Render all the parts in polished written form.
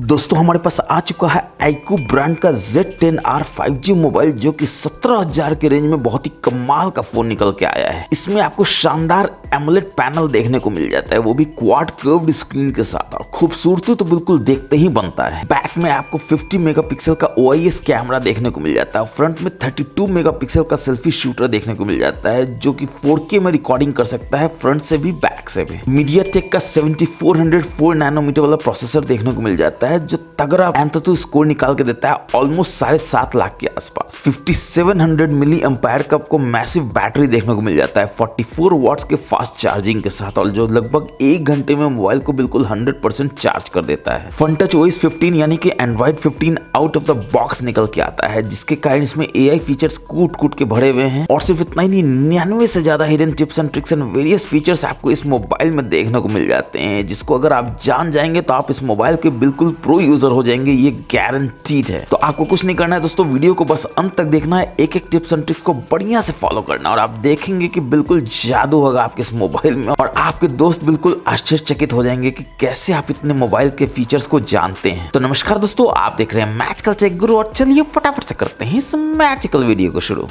दोस्तों हमारे पास आ चुका है iQOO ब्रांड का Z10R 5G मोबाइल जो कि 17,000 के रेंज में बहुत ही कमाल का फोन निकल के आया है। इसमें आपको शानदार एमोलेड पैनल देखने को मिल जाता है, वो भी क्वाड कर्व्ड स्क्रीन के साथ, और खूबसूरती तो बिल्कुल देखते ही बनता है। बैक में आपको 50 मेगापिक्सल का OIS कैमरा देखने को मिल जाता है। फ्रंट में 32 मेगापिक्सल का सेल्फी शूटर देखने को मिल जाता है जो कि 4K में रिकॉर्डिंग कर सकता है, फ्रंट से भी बैक से भी। MediaTek का 7400 4 नैनोमीटर वाला प्रोसेसर देखने को मिल जाता है जो तगड़ा एंथुतु स्कोर निकाल के देता है ऑलमोस्ट 7.5 लाख के आसपास। 5700 मिली एम्पायर का आपको मैसिव बैटरी देखने को मिल जाता है 44 वॉट्स के फास्ट चार्जिंग के साथ, और जो लगभग 1 घंटे में मोबाइल को बिल्कुल 100% चार्ज कर देता है। FunTouch OS 15 यानी कि Android 15 out of the box निकल के आता है, जिसके कारण इसमें AI फीचर्स कूट के भरे हुए हैं। और सिर्फ इतना ही नहीं, 99 से ज्यादा hidden tips and tricks and various features आपको इस मोबाइल में देखने को मिल जाते हैं, जिसको अगर आप जान जाएंगे तो आप इस मोबाइल के बिल्कुल प्रो यूजर हो जाएंगे, ये गारंटीड है। तो आपको कुछ नहीं करना है दोस्तों, वीडियो को बस अंत तक देखना है, एक एक टिप्स एंड ट्रिक्स को बढ़िया से फॉलो करना है, और आप देखेंगे कि बिल्कुल जादू होगा आपके इस मोबाइल में, और आपके दोस्त बिल्कुल आश्चर्यचकित हो जाएंगे कि कैसे आप इतने मोबाइल के फीचर्स को जानते हैं। तो नमस्कार दोस्तों, आप देख रहे हैं मैजिकल टेक गुरु, और चलिए फटाफट से करते हैं इस मैजिकल वीडियो को शुरू।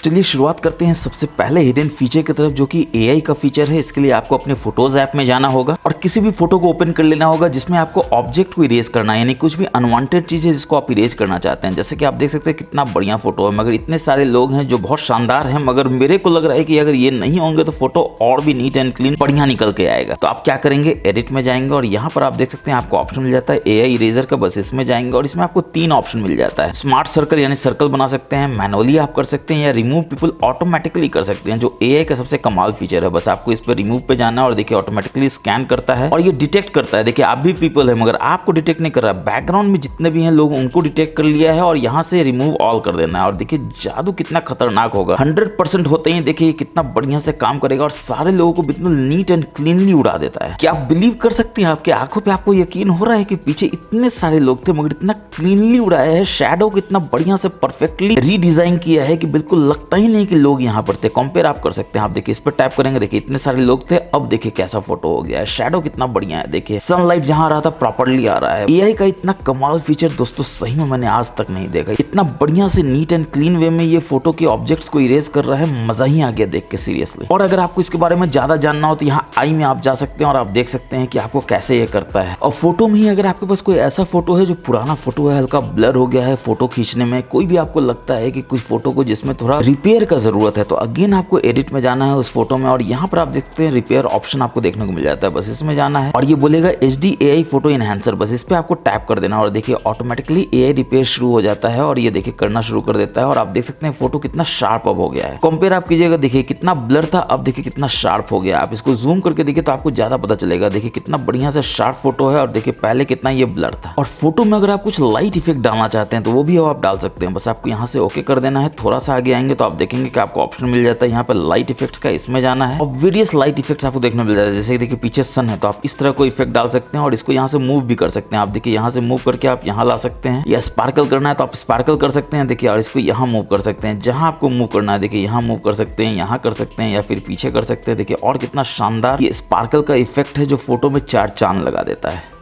चलिए शुरुआत करते हैं सबसे पहले हिडन फीचर की तरफ, जो कि AI का फीचर है। इसके लिए आपको अपने फोटोज ऐप में जाना होगा और किसी भी फोटो को ओपन कर लेना होगा जिसमें आपको ऑब्जेक्ट को इरेज करना है, यानी कुछ भी अनवांटेड चीज है जिसको आप इरेज करना चाहते हैं। जैसे कि आप देख सकते हैं कितना बढ़िया फोटो है, मगर इतने सारे लोग हैं जो बहुत शानदार हैं, मगर मेरे को लग रहा है कि अगर ये नहीं होंगे तो फोटो और भी नीट एंड क्लीन बढ़िया निकल के आएगा। तो आप क्या करेंगे, एडिट में जाएंगे और यहाँ पर आप देख सकते हैं आपको ऑप्शन मिल जाता है AI इरेजर का। बस इसमें जाएंगे और इसमें आपको 3 ऑप्शन मिल जाता है। स्मार्ट सर्कल यानी सर्कल बना सकते हैं, मैनुअली आप कर सकते हैं, या रिमूव पीपल ऑटोमेटिकली कर सकते हैं, जो AI का सबसे कमाल फीचर है। बस आपको इस पर रिमूव पे जाना है और देखिए ऑटोमेटिकली स्कैन करता है और ये डिटेक्ट करता है। देखिए आप भी पीपल है मगर आपको डिटेक्ट नहीं कर रहा, बैकग्राउंड में जितने भी हैं लोग उनको डिटेक्ट कर लिया है, और यहाँ से रिमूव ऑल कर देना है। और देखिए जादू कितना खतरनाक होगा, 100% होते ही देखिए कितना बढ़िया से काम करेगा और सारे लोगों को बिल्कुल नीट एंड क्लीनली उड़ा देता है। क्या आप बिलीव कर सकते हैं, आपके आंखों पे आपको यकीन हो रहा है कि पीछे इतने सारे लोग थे मगर इतना क्लीनली उड़ाया है, शैडो को इतना बढ़िया से परफेक्टली रीडिजाइन किया है कि बिल्कुल लगता ही नहीं कि लोग यहाँ पर थे। कंपेयर आप कर सकते हैं, आप देखिए इस पर टैप करेंगे, देखिए इतने सारे लोग थे, अब देखिए कैसा फोटो हो गया है, शैडो कितना बढ़िया है, देखिए सनलाइट जहां आ रहा था प्रॉपर्ली आ रहा है। AI का इतना कमाल फीचर दोस्तों सही में मैंने आज तक नहीं देखा, इतना बढ़िया से नीट एंड क्लीन वे में ये फोटो के ऑब्जेक्ट्स को इरेज कर रहा है, मजा ही आ गया देख के सीरियसली। और अगर आपको इसके बारे में ज्यादा जानना हो तो यहाँ आई में आप जा सकते हैं और आप देख सकते हैं कि आपको कैसे ये करता है। और फोटो में ही अगर आपके पास कोई ऐसा फोटो है जो पुराना फोटो है, हल्का ब्लर हो गया है फोटो खींचने में, कोई भी आपको लगता है कि कुछ फोटो को जिसमें थोड़ा रिपेयर का जरूरत है, तो अगेन आपको एडिट में जाना है उस फोटो में, और यहाँ पर आप देखते हैं रिपेयर ऑप्शन आपको देखने को मिल जाता है। बस इसमें जाना है और ये बोलेगा HD AI फोटो एनहांसर, बस इस पे आपको टैप कर देना और देखिए ऑटोमेटिकली AI रिपेयर शुरू हो जाता है और ये देखिए करना शुरू कर देता है। और आप देख सकते हैं फोटो कितना शार्प अब हो गया है। कंपेयर आप कीजिएगा, देखिए कितना ब्लर था, अब देखिए कितना शार्प हो गया। आप इसको जूम करके देखिए तो आपको ज्यादा पता चलेगा, देखिए कितना बढ़िया से शार्प फोटो है, और देखिए पहले कितना ये ब्लर था। और फोटो में अगर आप कुछ लाइट इफेक्ट डालना चाहते हैं तो वो भी आप डाल सकते हैं, बस आपको यहाँ से ओके कर देना है। थोड़ा सा आगे आएंगे तो आप देखेंगे कि आपको ऑप्शन मिल जाता है यहाँ पर लाइट इफेक्ट्स का, इसमें जाना है और वेरियस लाइट इफेक्ट्स आपको देखने मिल जाता है। जैसे देखिए पीछे सन है तो आप इस तरह को इफेक्ट डाल सकते हैं और इसको यहाँ से मूव भी कर सकते हैं। आप देखिए यहाँ से मूव करके आप यहाँ ला सकते हैं, या स्पार्कल करना है तो आप स्पार्कल कर सकते हैं देखिए, और इसको यहाँ मूव कर सकते हैं। जहां आपको मूव करना है देखिए यहाँ मूव कर सकते हैं, यहाँ कर सकते हैं, या फिर पीछे कर सकते हैं। देखिए और कितना शानदार ये स्पार्कल का इफेक्ट है जो फोटो में 4 चांद लगा देता है।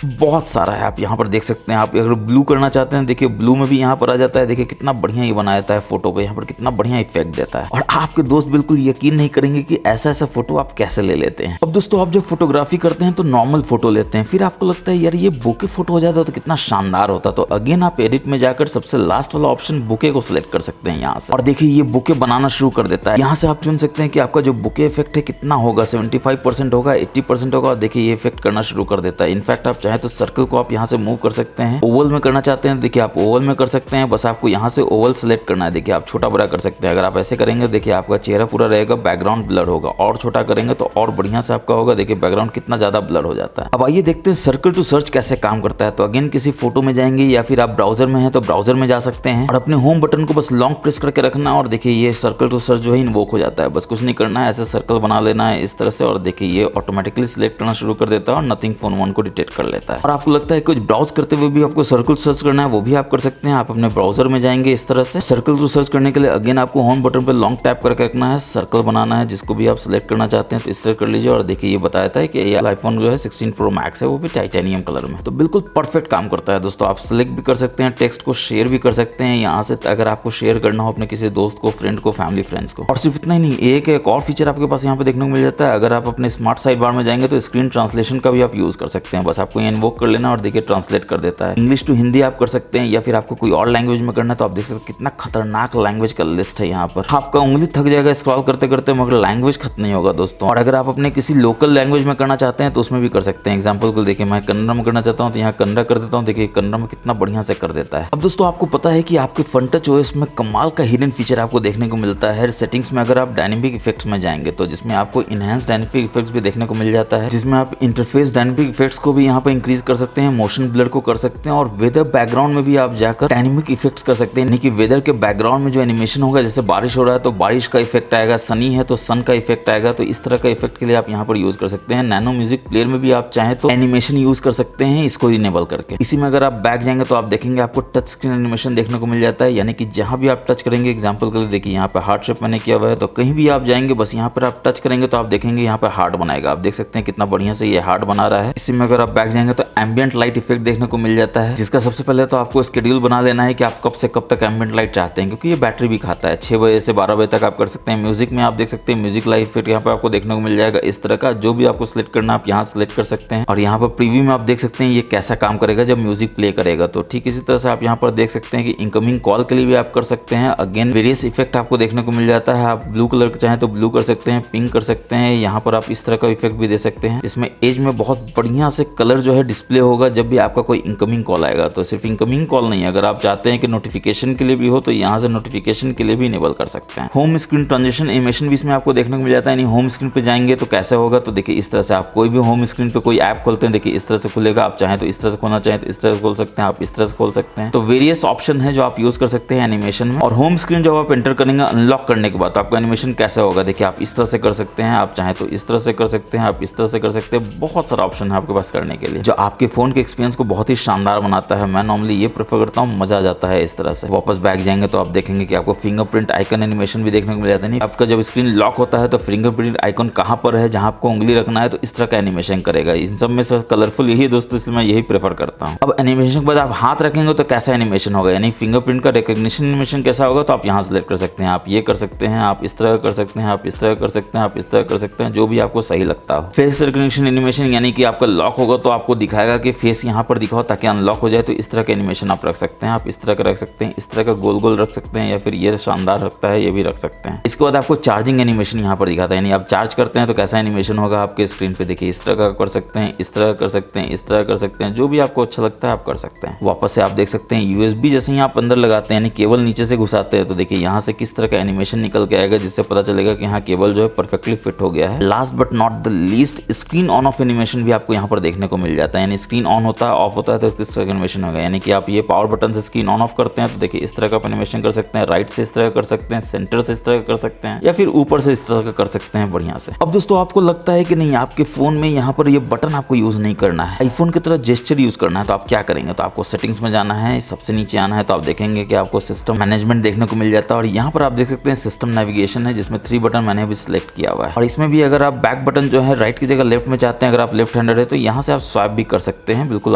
बहुत सारा है, आप यहाँ पर देख सकते हैं। आप अगर ब्लू करना चाहते हैं देखिए ब्लू में भी यहाँ पर आ जाता है। देखिए कितना बढ़िया ये बना देता है फोटो को, यहाँ पर कितना बढ़िया इफेक्ट देता है, और आपके दोस्त बिल्कुल यकीन नहीं करेंगे कि ऐसा ऐसा फोटो आप कैसे ले लेते हैं। अब दोस्तों आप जब फोटोग्राफी करते हैं तो नॉर्मल फोटो लेते हैं, फिर आपको लगता है यार ये बुके फोटो हो जाता तो कितना शानदार होता, तो अगेन आप एडिट में जाकर सबसे लास्ट वाला ऑप्शन बुके को सिलेक्ट कर सकते हैं यहाँ से, और देखिए ये बुके बनाना शुरू कर देता है। यहाँ से आप चुन सकते हैं कि आपका जो बुके इफेक्ट है कितना होगा, 75% होगा, 80% होगा, और देखिए ये इफेक्ट करना शुरू कर देता है। इनफैक्ट आप चाहें तो सर्कल को आप यहाँ से मूव कर सकते हैं। ओवल में करना चाहते हैं देखिए आप ओवल में कर सकते हैं, बस आपको यहाँ से ओवल सेलेक्ट करना है। देखिए आप छोटा बड़ा कर सकते हैं, अगर आप ऐसे करेंगे देखिए आपका चेहरा पूरा रहेगा, बैकग्राउंड ब्लर होगा, और छोटा करेंगे तो और बढ़िया से आपका होगा। देखिए बैकग्राउंड कितना ज्यादा ब्लर हो जाता है। अब आइए देखते हैं सर्कल टू सर्च कैसे काम करता है। तो अगेन किसी फोटो में जाएंगे, या फिर आप ब्राउजर में हैं तो ब्राउजर में जा सकते हैं, और अपने होम बटन को बस लॉन्ग प्रेस करके रखना, और देखिए ये सर्कल टू सर्च जो है इन्वोक हो जाता है। बस कुछ नहीं करना है, ऐसे सर्कल बना लेना है इस तरह से, और देखिए ये ऑटोमेटिकली सिलेक्ट करना शुरू कर देता है और नथिंग फोन 1 को डिटेक्ट कर लेता है। और आपको लगता है कुछ ब्राउज करते हुए भी आपको सर्कल सर्च करना है, वो भी आप कर सकते हैं। आप अपने ब्राउजर में जाएंगे इस तरह से। सर्कल को सर्च करने के लिए अगेन आपको होम बटन पर लॉन्ग टैप करके रखना है, सर्कल बनाना है, जिसको भी आप सिलेक्ट करना चाहते हैं तो इस तरह कर लीजिए। और देखिए ये बताता है कि ये आईफोन जो है 16 प्रो मैक्स है, वो भी टाइटेनियम कलर में, तो बिल्कुल परफेक्ट काम करता है दोस्तों। आप सिलेक्ट भी कर सकते हैं, टेक्स्ट को शेयर भी कर सकते हैं यहाँ से, अगर आपको शेयर करना हो अपने किसी दोस्त को, फ्रेंड को, फैमिली फ्रेंड्स को। और सिर्फ इतना ही नहीं, एक और फीचर आपके पास यहाँ पे देखने को मिल जाता है। अगर आप अपने स्मार्ट साइड बार में जाएंगे तो स्क्रीन ट्रांसलेशन का भी आप यूज कर सकते हैं। बस आपको ये इन्वोक कर लेना और देखिए ट्रांसलेट कर देता है। इंग्लिश टू हिंदी आप कर सकते हैं, या फिर आपको कोई और लैंग्वेज में करना है तो आप देख सकते हैं कितना खतरनाक लैंग्वेज का लिस्ट है यहाँ पर। आपका उंगली थक जाएगा स्क्रॉल करते करते, मगर लैंग्वेज खत्म नहीं होगा दोस्तों। और अगर आप अपने किसी लोकल लैंग्वेज में करना चाहते हैं तो उसमें भी कर सकते हैं। एग्जाम्पल को देखिए, मैं कन्नड़ में करना चाहता हूँ तो यहाँ कन्नड़ कर देता हूँ। देखिए कन्नड़ में कितना बढ़िया से कर देता है। अब दोस्तों आपको पता है कि आपके FunTouch OS में कमाल का हिडन फीचर आपको देखने को मिलता है। सेटिंग्स में अगर आप डायनेमिक इफेक्ट्स में जाएंगे तो जिसमें आपको इनहेंस डायनेमिक इफेक्ट्स भी देखने को मिल जाता है, जिसमें आप इंटरफेस डायनेमिक इफेक्ट्स को भी यहाँ पर इंक्रीज कर सकते हैं, मोशन ब्लर को कर सकते हैं, और वेदर बैकग्राउंड में भी आप जाकर डायनेमिक इफेक्ट्स कर सकते हैं। यानी कि वेदर के बैकग्राउंड में जो एनिमेशन होगा, जैसे बारिश हो रहा है तो बारिश का इफेक्ट आएगा, सनी है तो सन का इफेक्ट आएगा, तो इस तरह का इफेक्ट के लिए आप यहाँ पर यूज कर सकते हैं। नैनो म्यूजिक प्लेयर में भी आप चाहें तो एनिमेशन यूज कर सकते हैं, इसको इनेबल करके। इसी में अगर आप बैक जाएंगे तो आप देखेंगे आपको टच स्क्रीन एनिमेशन देखने को मिल जाता है। यानी कि जहां भी आप टच करेंगे, एग्जांपल के लिए देखिए यहाँ पे हार्ट शेप मैंने किया हुआ है, तो कहीं भी आप जाएंगे बस यहाँ पर आप टच करेंगे तो आप देखेंगे यहाँ पे हार्ट बनाएगा। आप देख सकते हैं कितना बढ़िया से ये हार्ट बना रहा है। इसी में अगर आप बैक जाएंगे तो एम्बिएंट लाइट इफेक्ट देखने को मिल जाता है, जिसका सबसे पहले तो आपको शेड्यूल बना लेना है कि आप कब से कब तक एम्बिएंट लाइट चाहते हैं, क्योंकि ये बैटरी भी खाता है। 6 बजे से 12 बजे तक आप कर सकते हैं। म्यूजिक में आप देख सकते हैं म्यूजिक लाइट इफेक्ट यहाँ पे आपको देखने को मिल जाएगा। इस तरह का जो भी आपको सिलेक्ट करना आप यहाँ सिलेक्ट कर सकते हैं। और यहाँ पर प्रीव्यू में आप देख सकते हैं ये कैसा काम करेगा जब म्यूजिक प्ले करेगा। तो ठीक इसी तरह से आप यहाँ पर देख सकते हैं कि इनकमिंग कॉल के लिए भी आप कर सकते हैं। अगेन वेरियस इफेक्ट आपको देखने को मिल जाता है। आप ब्लू कलर चाहें तो ब्लू कर सकते हैं, पिंक कर सकते हैं। यहाँ पर आप इस तरह का इफेक्ट भी दे सकते हैं, इसमें एज में बहुत बढ़िया से कलर जो है डिस्प्ले होगा जब भी आपका कोई इनकमिंग कॉल आएगा। तो सिर्फ इनकमिंग कॉल नहीं, अगर आप चाहते हैं कि नोटिफिकेशन के लिए भी हो तो यहाँ से नोटिफिकेशन के लिए भी इनेबल कर सकते हैं। होम स्क्रीन ट्रांजिशन एनिमेशन भी इसमें आपको देखने को मिल जाता है। यानी होम स्क्रीन पे जाएंगे तो कैसे होगा, तो देखिए इस तरह से आप कोई भी होम स्क्रीन पे कोई ऐप खोलते हैं, देखिए इस तरह से खुलेगा। आप चाहें तो इस तरह से खोलना चाहें तो इस तरह से खोल सकते हैं, आप इस तरह से खोल सकते हैं। तो वेरियस ऑप्शन है जो आप यूज कर सकते हैं एनिमेशन में। और होम स्क्रीन जब आप एंटर करेंगे अनलॉक करने के बाद तो आपका एनिमेशन कैसे होगा, देखिए आप इस तरह से कर सकते हैं, आप चाहें तो इस तरह से कर सकते हैं, आप इस तरह से कर सकते हैं। बहुत सारा ऑप्शन है आपके पास करने के लिए, जो आपके फोन के एक्सपीरियंस को बहुत ही शानदार बनाता है। मैं नॉर्मली ये प्रेफर करता हूँ, मजा आ जाता है इस तरह से। वापस बैक जाएंगे तो आप देखेंगे कि आपको फिंगरप्रिंट आइकन एनिमेशन भी देखने को मिल जाता है। नहीं, आपका जब स्क्रीन लॉक होता है तो फिंगरप्रिंट आइकन कहाँ पर है, जहाँ आपको उंगली रखना है, तो इस तरह का एनिमेशन करेगा। इन सब में से कलरफुल यही दोस्तों, इसलिए मैं यही प्रेफर करता हूँ। अब एनिमेशन के बाद आप हाथ रखेंगे तो कैसा एनिमेशन होगा, यानी फिंगरप्रिंट का रिकॉग्निशन एनिमेशन कैसा होगा, तो आप यहाँ सेलेक्ट कर सकते हैं। आप ये कर सकते हैं, आप इस तरह कर सकते हैं, आप इस तरह कर सकते हैं, आप इस तरह कर सकते हैं, जो भी आपको सही लगता हो। फेस रिकॉग्निशन एनिमेशन, यानी कि आपका लॉक होगा तो आपको दिखाएगा कि फेस यहाँ पर दिखाओ ताकि अनलॉक हो जाए, तो इस तरह का एनिमेशन आप रख सकते हैं। आप इस तरह का रख सकते हैं, इस तरह का गोल गोल रख सकते हैं, या फिर ये शानदार रखता है ये भी रख सकते हैं। इसके बाद आपको चार्जिंग एनिमेशन यहाँ पर दिखाता है, यानी आप चार्ज करते हैं तो कैसा एनिमेशन होगा आपके स्क्रीन पे। देखिए इस तरह का कर सकते हैं, इस तरह कर सकते हैं, इस तरह कर सकते हैं, जो भी आपको अच्छा लगता है आप कर सकते हैं। वापस से आप देख सकते हैं यूएसबी जैसे ही आप अंदर लगाते हैं, यानी केबल नीचे से घुसाते हैं, तो देखिए यहाँ से किस तरह का एनिमेशन निकल के आएगा, जिससे पता चलेगा कि हाँ केबल जो है परफेक्टली फिट हो गया है। Last but not the least, screen on off animation भी आपको यहाँ पर देखने को मिल जाता है। यानी स्क्रीन ऑन होता है, ऑफ होता है तो किस तरह का एनिमेशन होगा। यानी कि आप ये पावर बटन से स्क्रीन ऑन ऑफ करते हैं तो देखिए इस तरह का एनिमेशन कर सकते हैं, राइट से इस तरह कर सकते हैं, सेंटर से इस तरह कर सकते हैं, या फिर ऊपर से इस तरह का कर सकते हैं बढ़िया से। अब दोस्तों आपको लगता है कि नहीं आपके फोन में यहाँ पर ये बटन आपको यूज नहीं करना है, आईफोन की तरह जेस्चर यूज करना है, तो आप क्या करेंगे, तो आपको सेटिंग्स में जाना है, सबसे नीचे आना है, तो आप देखेंगे कि आपको सिस्टम मैनेजमेंट देखने को मिल जाता है। और यहाँ पर आप देख सकते हैं सिस्टम नेविगेशन है, जिसमें 3 बटन मैंने भी सिलेक्ट किया हुआ है। और इसमें भी अगर आप बैक बटन जो है राइट की जगह लेफ्ट में चाहते हैं, अगर आप लेफ्ट हैंडर है तो यहाँ से आप स्वाइप भी कर सकते हैं बिल्कुल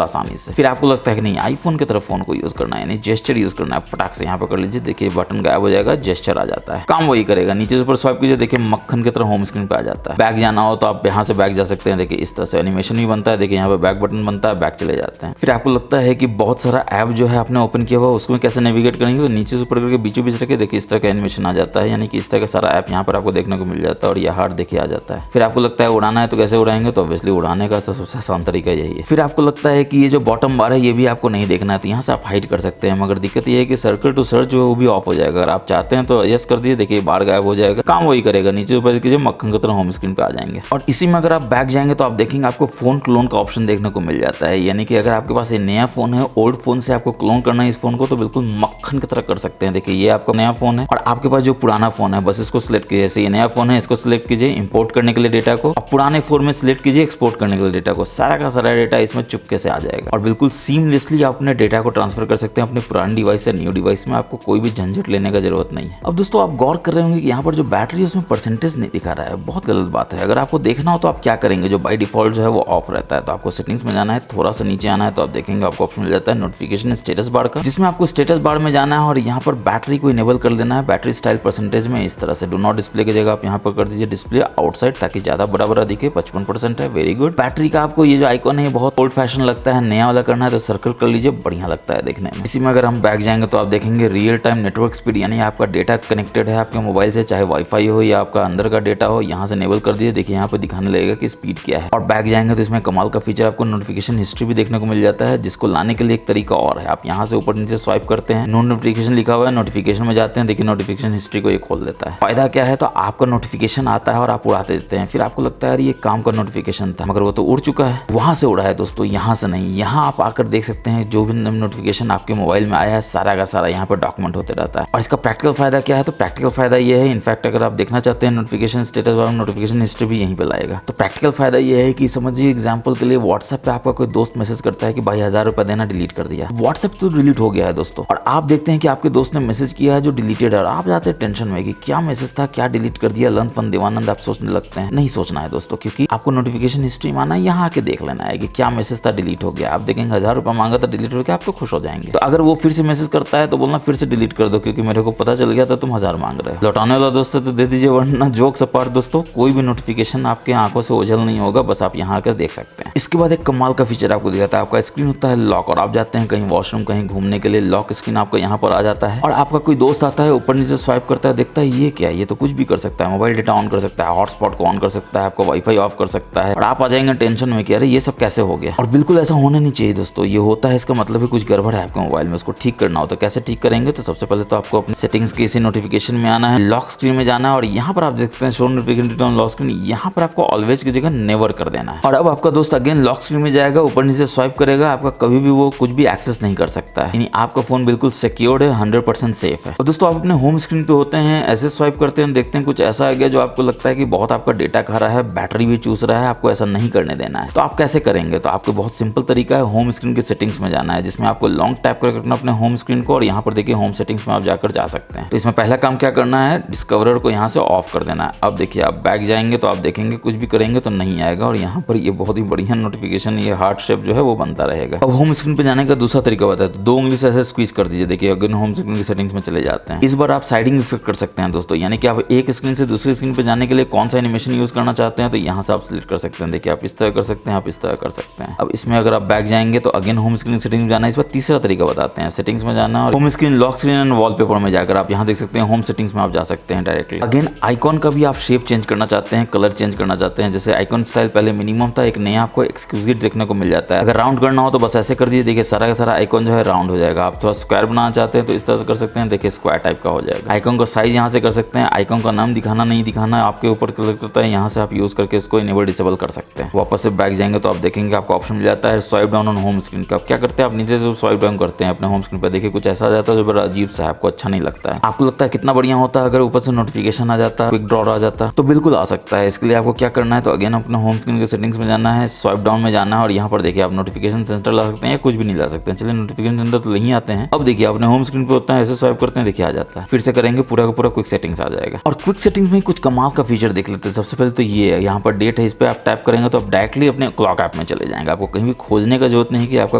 आसानी से। फिर आपको लगता है कि नहीं आईफोन की तरह फोन को यूज करना है, यानी जेस्चर यूज करना है, फटाक से यहाँ पर कर लीजिए, देखिए बटन गायब हो जाएगा, जेस्चर आ जाता है, काम वही करेगा। नीचे से ऊपर स्वाइप कीजिए, देखिए मक्खन की तरह होम स्क्रीन पे आ जाता है। बैक जाना हो तो आप यहाँ से बैक जा सकते हैं, देखिए इस तरह से एनिमेशन भी बनता है, देखिए यहाँ पे बैक बटन बनता है, बैक चले जाते हैं। फिर आपको लगता है कि बहुत सारा ऐप जो है आपने ओपन किया हुआ उसको कैसे नेविगेट करेंगे, तो नीचे से ऊपर करके बीचों बीच रखे, देखिए इस तरह का एनिमेशन आ जाता है, यानी कि इस तरह का सारा ऐप यहाँ पर आपको देखने को मिल जाता है। और यह हार्ट देखिए आ जाता है। फिर आपको लगता है उड़ाना है तो कैसे उड़ाएंगे, तो ऑब्वियसली उड़ाने का सबसे आसान तरीका यही है। फिर आपको लगता है कि ये जो बॉटम बार है ये भी आपको नहीं देखना है, तो यहाँ से आप हाइड कर सकते हैं, मगर दिक्कत ये है कि सर्कल टू सर्च जो है वो भी ऑफ हो जाएगा। अगर आप चाहते हैं तो यस कर दिए, देखिए बार गायब हो जाएगा, काम वही करेगा, नीचे ऊपर कीजिए मक्खन की तरह होम स्क्रीन पे आ जाएंगे। और इसी में अगर आप बैक जाएंगे तो आप देखेंगे आपको फोन क्लोन का ऑप्शन देखने को मिल जाता है, यानी कि अगर आपके पास ये नया फोन है, ओल्ड फोन से आपको क्लोन करना है इस फोन को, तो बिल्कुल मक्खन की तरह कर सकते हैं। देखिए ये आपका नया फोन है और आपके पास जो पुराना फोन है बस इसको सिलेक्ट कीजिए, जैसे ये नया फोन है इसको सिलेक्ट कीजिए इंपोर्ट करने के लिए डेटा को, अब पुराने फोन में सिलेक्ट कीजिए एक्सपोर्ट करने के लिए डेटा को, सारा का सारा डेटा डिवाइस में चुपके से आ जाएगा और बिल्कुल सीमलेसली आप अपने डेटा को ट्रांसफर कर सकते हैं अपने पुराने डिवाइस से न्यू डिवाइस में। आपको कोई भी झंझट लेने का जरूरत नहीं है। अब दोस्तों आप गौर कर रहे होंगे कि यहाँ पर जो बैटरी है उसमें परसेंटेज नहीं दिखा रहा है, बहुत गलत बात है। अगर आपको देखना हो तो आप क्या करेंगे, जो बाय डिफॉल्ट जो है वो ऑफ रहता है, तो आपको सेटिंग्स में जाना है, थोड़ा सा नीचे आना है तो आप देखेंगे आपको ऑप्शन मिल जाता है नोटिफिकेशन स्टेटस बार का, जिसमें आपको स्टेटस बार में जाना है और यहाँ पर बैटरी को इनेबल कर देना है बैटरी स्टाइल परसेंटेज में। इस तरह से डू नॉट डिस्प्ले की जगह आप यहाँ पर कर दीजिए डिस्प्ले आउटसाइड, ताकि ज्यादा बड़ा बड़ा दिखे। 55% है, वेरी गुड। बैटरी का आपको ये जो आइकॉन है बहुत ओल्ड फैशन लगता है, नया वाला करना है तो सर्कल कर लीजिए, बढ़िया लगता है देखने में। इसी में अगर हम बैक जाएंगे तो आप देखेंगे रियल टाइम नेटवर्क स्पीड, यानी आपका डेटा कनेक्टेड है आपके मोबाइल से, चाहे वाईफाई हो या आपका अंदर का डेटा हो, यहाँ से इनेबल कर दिए। देखिए यहाँ पे दिखाने लगेगा कि स्पीड क्या है। और बैक जाएंगे तो इसमें कमाल का फीचर आपको नोटिफिकेशन हिस्ट्री भी देखने को मिल जाता है, जिसको लाने के लिए एक तरीका और है। आप यहाँ से ऊपर नीचे स्वाइप करते हैं, नो नोटिफिकेशन लिखा हुआ है, नोटिफिकेशन में जाते हैं, देखिए नोटिफिकेशन हिस्ट्री को ये खोल देता है। फायदा क्या है, तो आपका नोटिफिकेशन आता है और आप उड़ाते देते हैं, फिर आपको लगता है ये काम का नोटिफिकेशन था, मगर वो तो उड़ चुका है। वहां से उड़ा है दोस्तों, यहाँ से नहीं। यहाँ आप आकर देख सकते हैं जो भी नोटिफिकेशन आपके मोबाइल में आया है सारा का सारा यहाँ पर डॉक्यूमेंट होते रहता है। और इसका प्रैक्टिकल फायदा क्या है, तो प्रैक्टिकल फायदा ये है, इनफैक्ट अगर आप देखना चाहते हैं नोटिफिकेशन स्टेटस बार में, नोटिफिकेशन हिस्ट्री भी यहीं पे लाएगा। तो प्रैक्टिकल फायदा ये है कि समझिए एग्जांपल के लिए व्हाट्सएप पे आपका कोई दोस्त मैसेज करता है कि भाई 1000 रुपए देना, डिलीट कर दिया। व्हाट्सएप तो डिलीट हो गया है दोस्तों, और आप देखते हैं कि आपके दोस्त ने मैसेज किया है जो डिलीटेड है, और आप जाते हैं टेंशन में कि क्या मैसेज था, क्या डिलीट कर दिया, लन फन देवानंद आप सोचने लगते हैं। नहीं सोचना है दोस्तों, क्योंकि आपको नोटिफिकेशन हिस्ट्री माना यहाँ आके देख लेना है कि क्या मैसेज था, डिलीट हो गया। आप देखेंगे 1000 रुपए मांगा था, डिलीट हो गया, आप तो खुश हो जाएंगे। तो अगर वो फिर से मैसेज करता है तो बोलना फिर से डिलीट कर दो, क्योंकि मेरे को पता चल गया था तुम 1000 मांग रहे हो। लौटाने वाला दोस्त है तो दे दीजिए, वरना जोक्स अपार्ट दोस्तों कोई भी नोटिफिकेशन आपके आंखों से ओझल नहीं होगा, बस आप यहाँ आकर देख सकते हैं। इसके बाद एक कमाल का फीचर आपको दिखाता है, आपका स्क्रीन होता है लॉक, और आप जाते हैं कहीं वॉशरूम कहीं घूमने के लिए, लॉक स्क्रीन आपका यहाँ पर आ जाता है, और आपका कोई दोस्त आता है ऊपर नीचे स्वाइप करता है, देखता है ये क्या है, ये तो कुछ भी कर सकता है, मोबाइल डेटा ऑन कर सकता है, हॉटस्पॉट को ऑन कर सकता है, आपका वाईफाई ऑफ कर सकता है, और आप आ जाएंगे टेंशन में कि अरे ये सब कैसे हो गया। और बिल्कुल ऐसा होना नहीं चाहिए दोस्तों, ये होता है इसका मतलब है कुछ गड़बड़ है आपके मोबाइल में, उसको ठीक करना हो। तो कैसे ठीक करेंगे, तो सबसे पहले तो आपको अपनी सेटिंग्स के इसी नोटिफिकेशन में आना है, लॉक स्क्रीन में जाना है, और यहाँ पर आप देखते हैं show notification on lock screen, यहाँ पर आपको ऑलवेज की जगह नेवर कर देना है। और अब आपका दोस्त अगेन लॉक स्क्रीन में जाएगा, ऊपर नीचे स्वाइप करेगा, आपका कभी भी वो कुछ भी एक्सेस नहीं कर सकता है, यानी आपका फोन बिल्कुल सिक्योर्ड है, 100% सेफ है। और दोस्तों आप अपने होम स्क्रीन पे होते हैं, ऐसे स्वाइप करते हैं, देखते हैं कुछ ऐसा आ गया जो आपको लगता है कि बहुत आपका डेटा खा रहा है, बैटरी भी चूस रहा है, आपको ऐसा नहीं करने देना है। तो आप कैसे करेंगे, तो आपको बहुत सिंपल तरीका है, होम स्क्रीन के सेटिंग्स में जाना है, जिसमें आपको लॉन्ग टैप करके रखना अपने होम स्क्रीन को, और यहाँ पर देखिए होम सेटिंग्स में आप जाकर जा सकते हैं। तो इसमें पहला काम क्या करना है, डिस्कवरर को यहाँ से ऑफ कर देना है। अब देखिए आप बैक जाएंगे तो आप देखेंगे कुछ भी करेंगे तो नहीं आएगा, और यहाँ पर ये बहुत ही बढ़िया नोटिफिकेशन, ये हार्ट शेप जो है वो बनता रहेगा। अब होम स्क्रीन पे जाने का दूसरा तरीका होता है, तो 2 उंगली से ऐसे स्क्वीज कर दीजिए। देखिए अगर होम स्क्रीन की सेटिंग्स में चले जाते हैं, इस बार आप साइडिंग इफेक्ट कर सकते हैं दोस्तों, यानी कि आप एक स्क्रीन से दूसरी स्क्रीन पे जाने के लिए कौन सा एनिमेशन यूज करना चाहते हैं, तो यहाँ से आप सिलेक्ट कर सकते हैं। देखिए आप इस तरह कर सकते हैं, आप इस तरह कर सकते हैं। अब इसमें अगर आप बैक जाएंगे तो अगेन होम स्क्रीन सेटिंग्स में जाना है, इस बार तीसरा तरीका बताते हैं, सेटिंग्स में जाना और home screen lock screen and wallpaper में जाकर आप यहाँ देख सकते हैं होम सेटिंग्स में आप जा सकते हैं डायरेक्टली। अगेन आइकॉन का भी आप शेप चेंज करना चाहते हैं, कलर चेंज करना चाहते हैं, जैसे आइकॉन स्टाइल पहले मिनिमम था, एक नया आपको एक्सक्लूसिव देखने को मिल जाता है। अगर राउंड करना हो तो बस ऐसे कर दीजिए, देखिए सारा का सारा आइकॉन जो है राउंड हो जाएगा। आप थोड़ा स्क्वायर बनाना चाहते हैं तो इस तरह से कर सकते हैं, देखिए स्क्वायर टाइप का हो जाएगा। आइकॉन का साइज यहाँ से कर सकते हैं, आइकॉन का नाम दिखाना नहीं दिखाना आपके ऊपर क्लिक करता है, यहाँ से आप यूज करके इसको इनेबल डिसेबल कर सकते हैं। वापस से बैक जाएंगे तो आप देखेंगे आपको ऑप्शन मिल जाता है swipe down on home screen का। आप क्या करते हैं, आप नीचे से स्वाइप डाउन करते हैं अपने होम स्क्रीन पर, देखिए कुछ ऐसा आ जाता है जो बड़ा अजीब सा है, आपको अच्छा नहीं लगता है। आपको लगता है कितना बढ़िया होता है अगर ऊपर से नोटिफिकेशन आ जाता है, क्विक ड्रॉ आ जाता है, तो बिल्कुल आ सकता है। इसके लिए आपको क्या करना है, तो अगेन अपने होम स्क्रीन के सेटिंग्स में जाना है, स्वाइप डाउन में जाना है, और यहाँ पर देखिए आप नोटिफिकेशन सेंटर ला सकते हैं या कुछ भी नहीं ला सकते हैं। चलिए नोटिफिकेशन सेंटर तो नहीं आते हैं। अब देखिए अपने होम स्क्रीन पे होता है, ऐसे स्वाइप करते हैं, देखिए आ जाता है, फिर से करेंगे पूरा का पूरा क्विक सेटिंग्स आ जाएगा। और क्विक सेटिंग्स में कुछ कमाल का फीचर देख लेते हैं। सबसे पहले तो ये है, यहाँ पर डेट है, इस पर आप टैप करेंगे तो आप डायरेक्टली अपने क्लॉक ऐप में चले जाएंगे, आपको कहीं भी खोजने का जरूरत नहीं कि आपका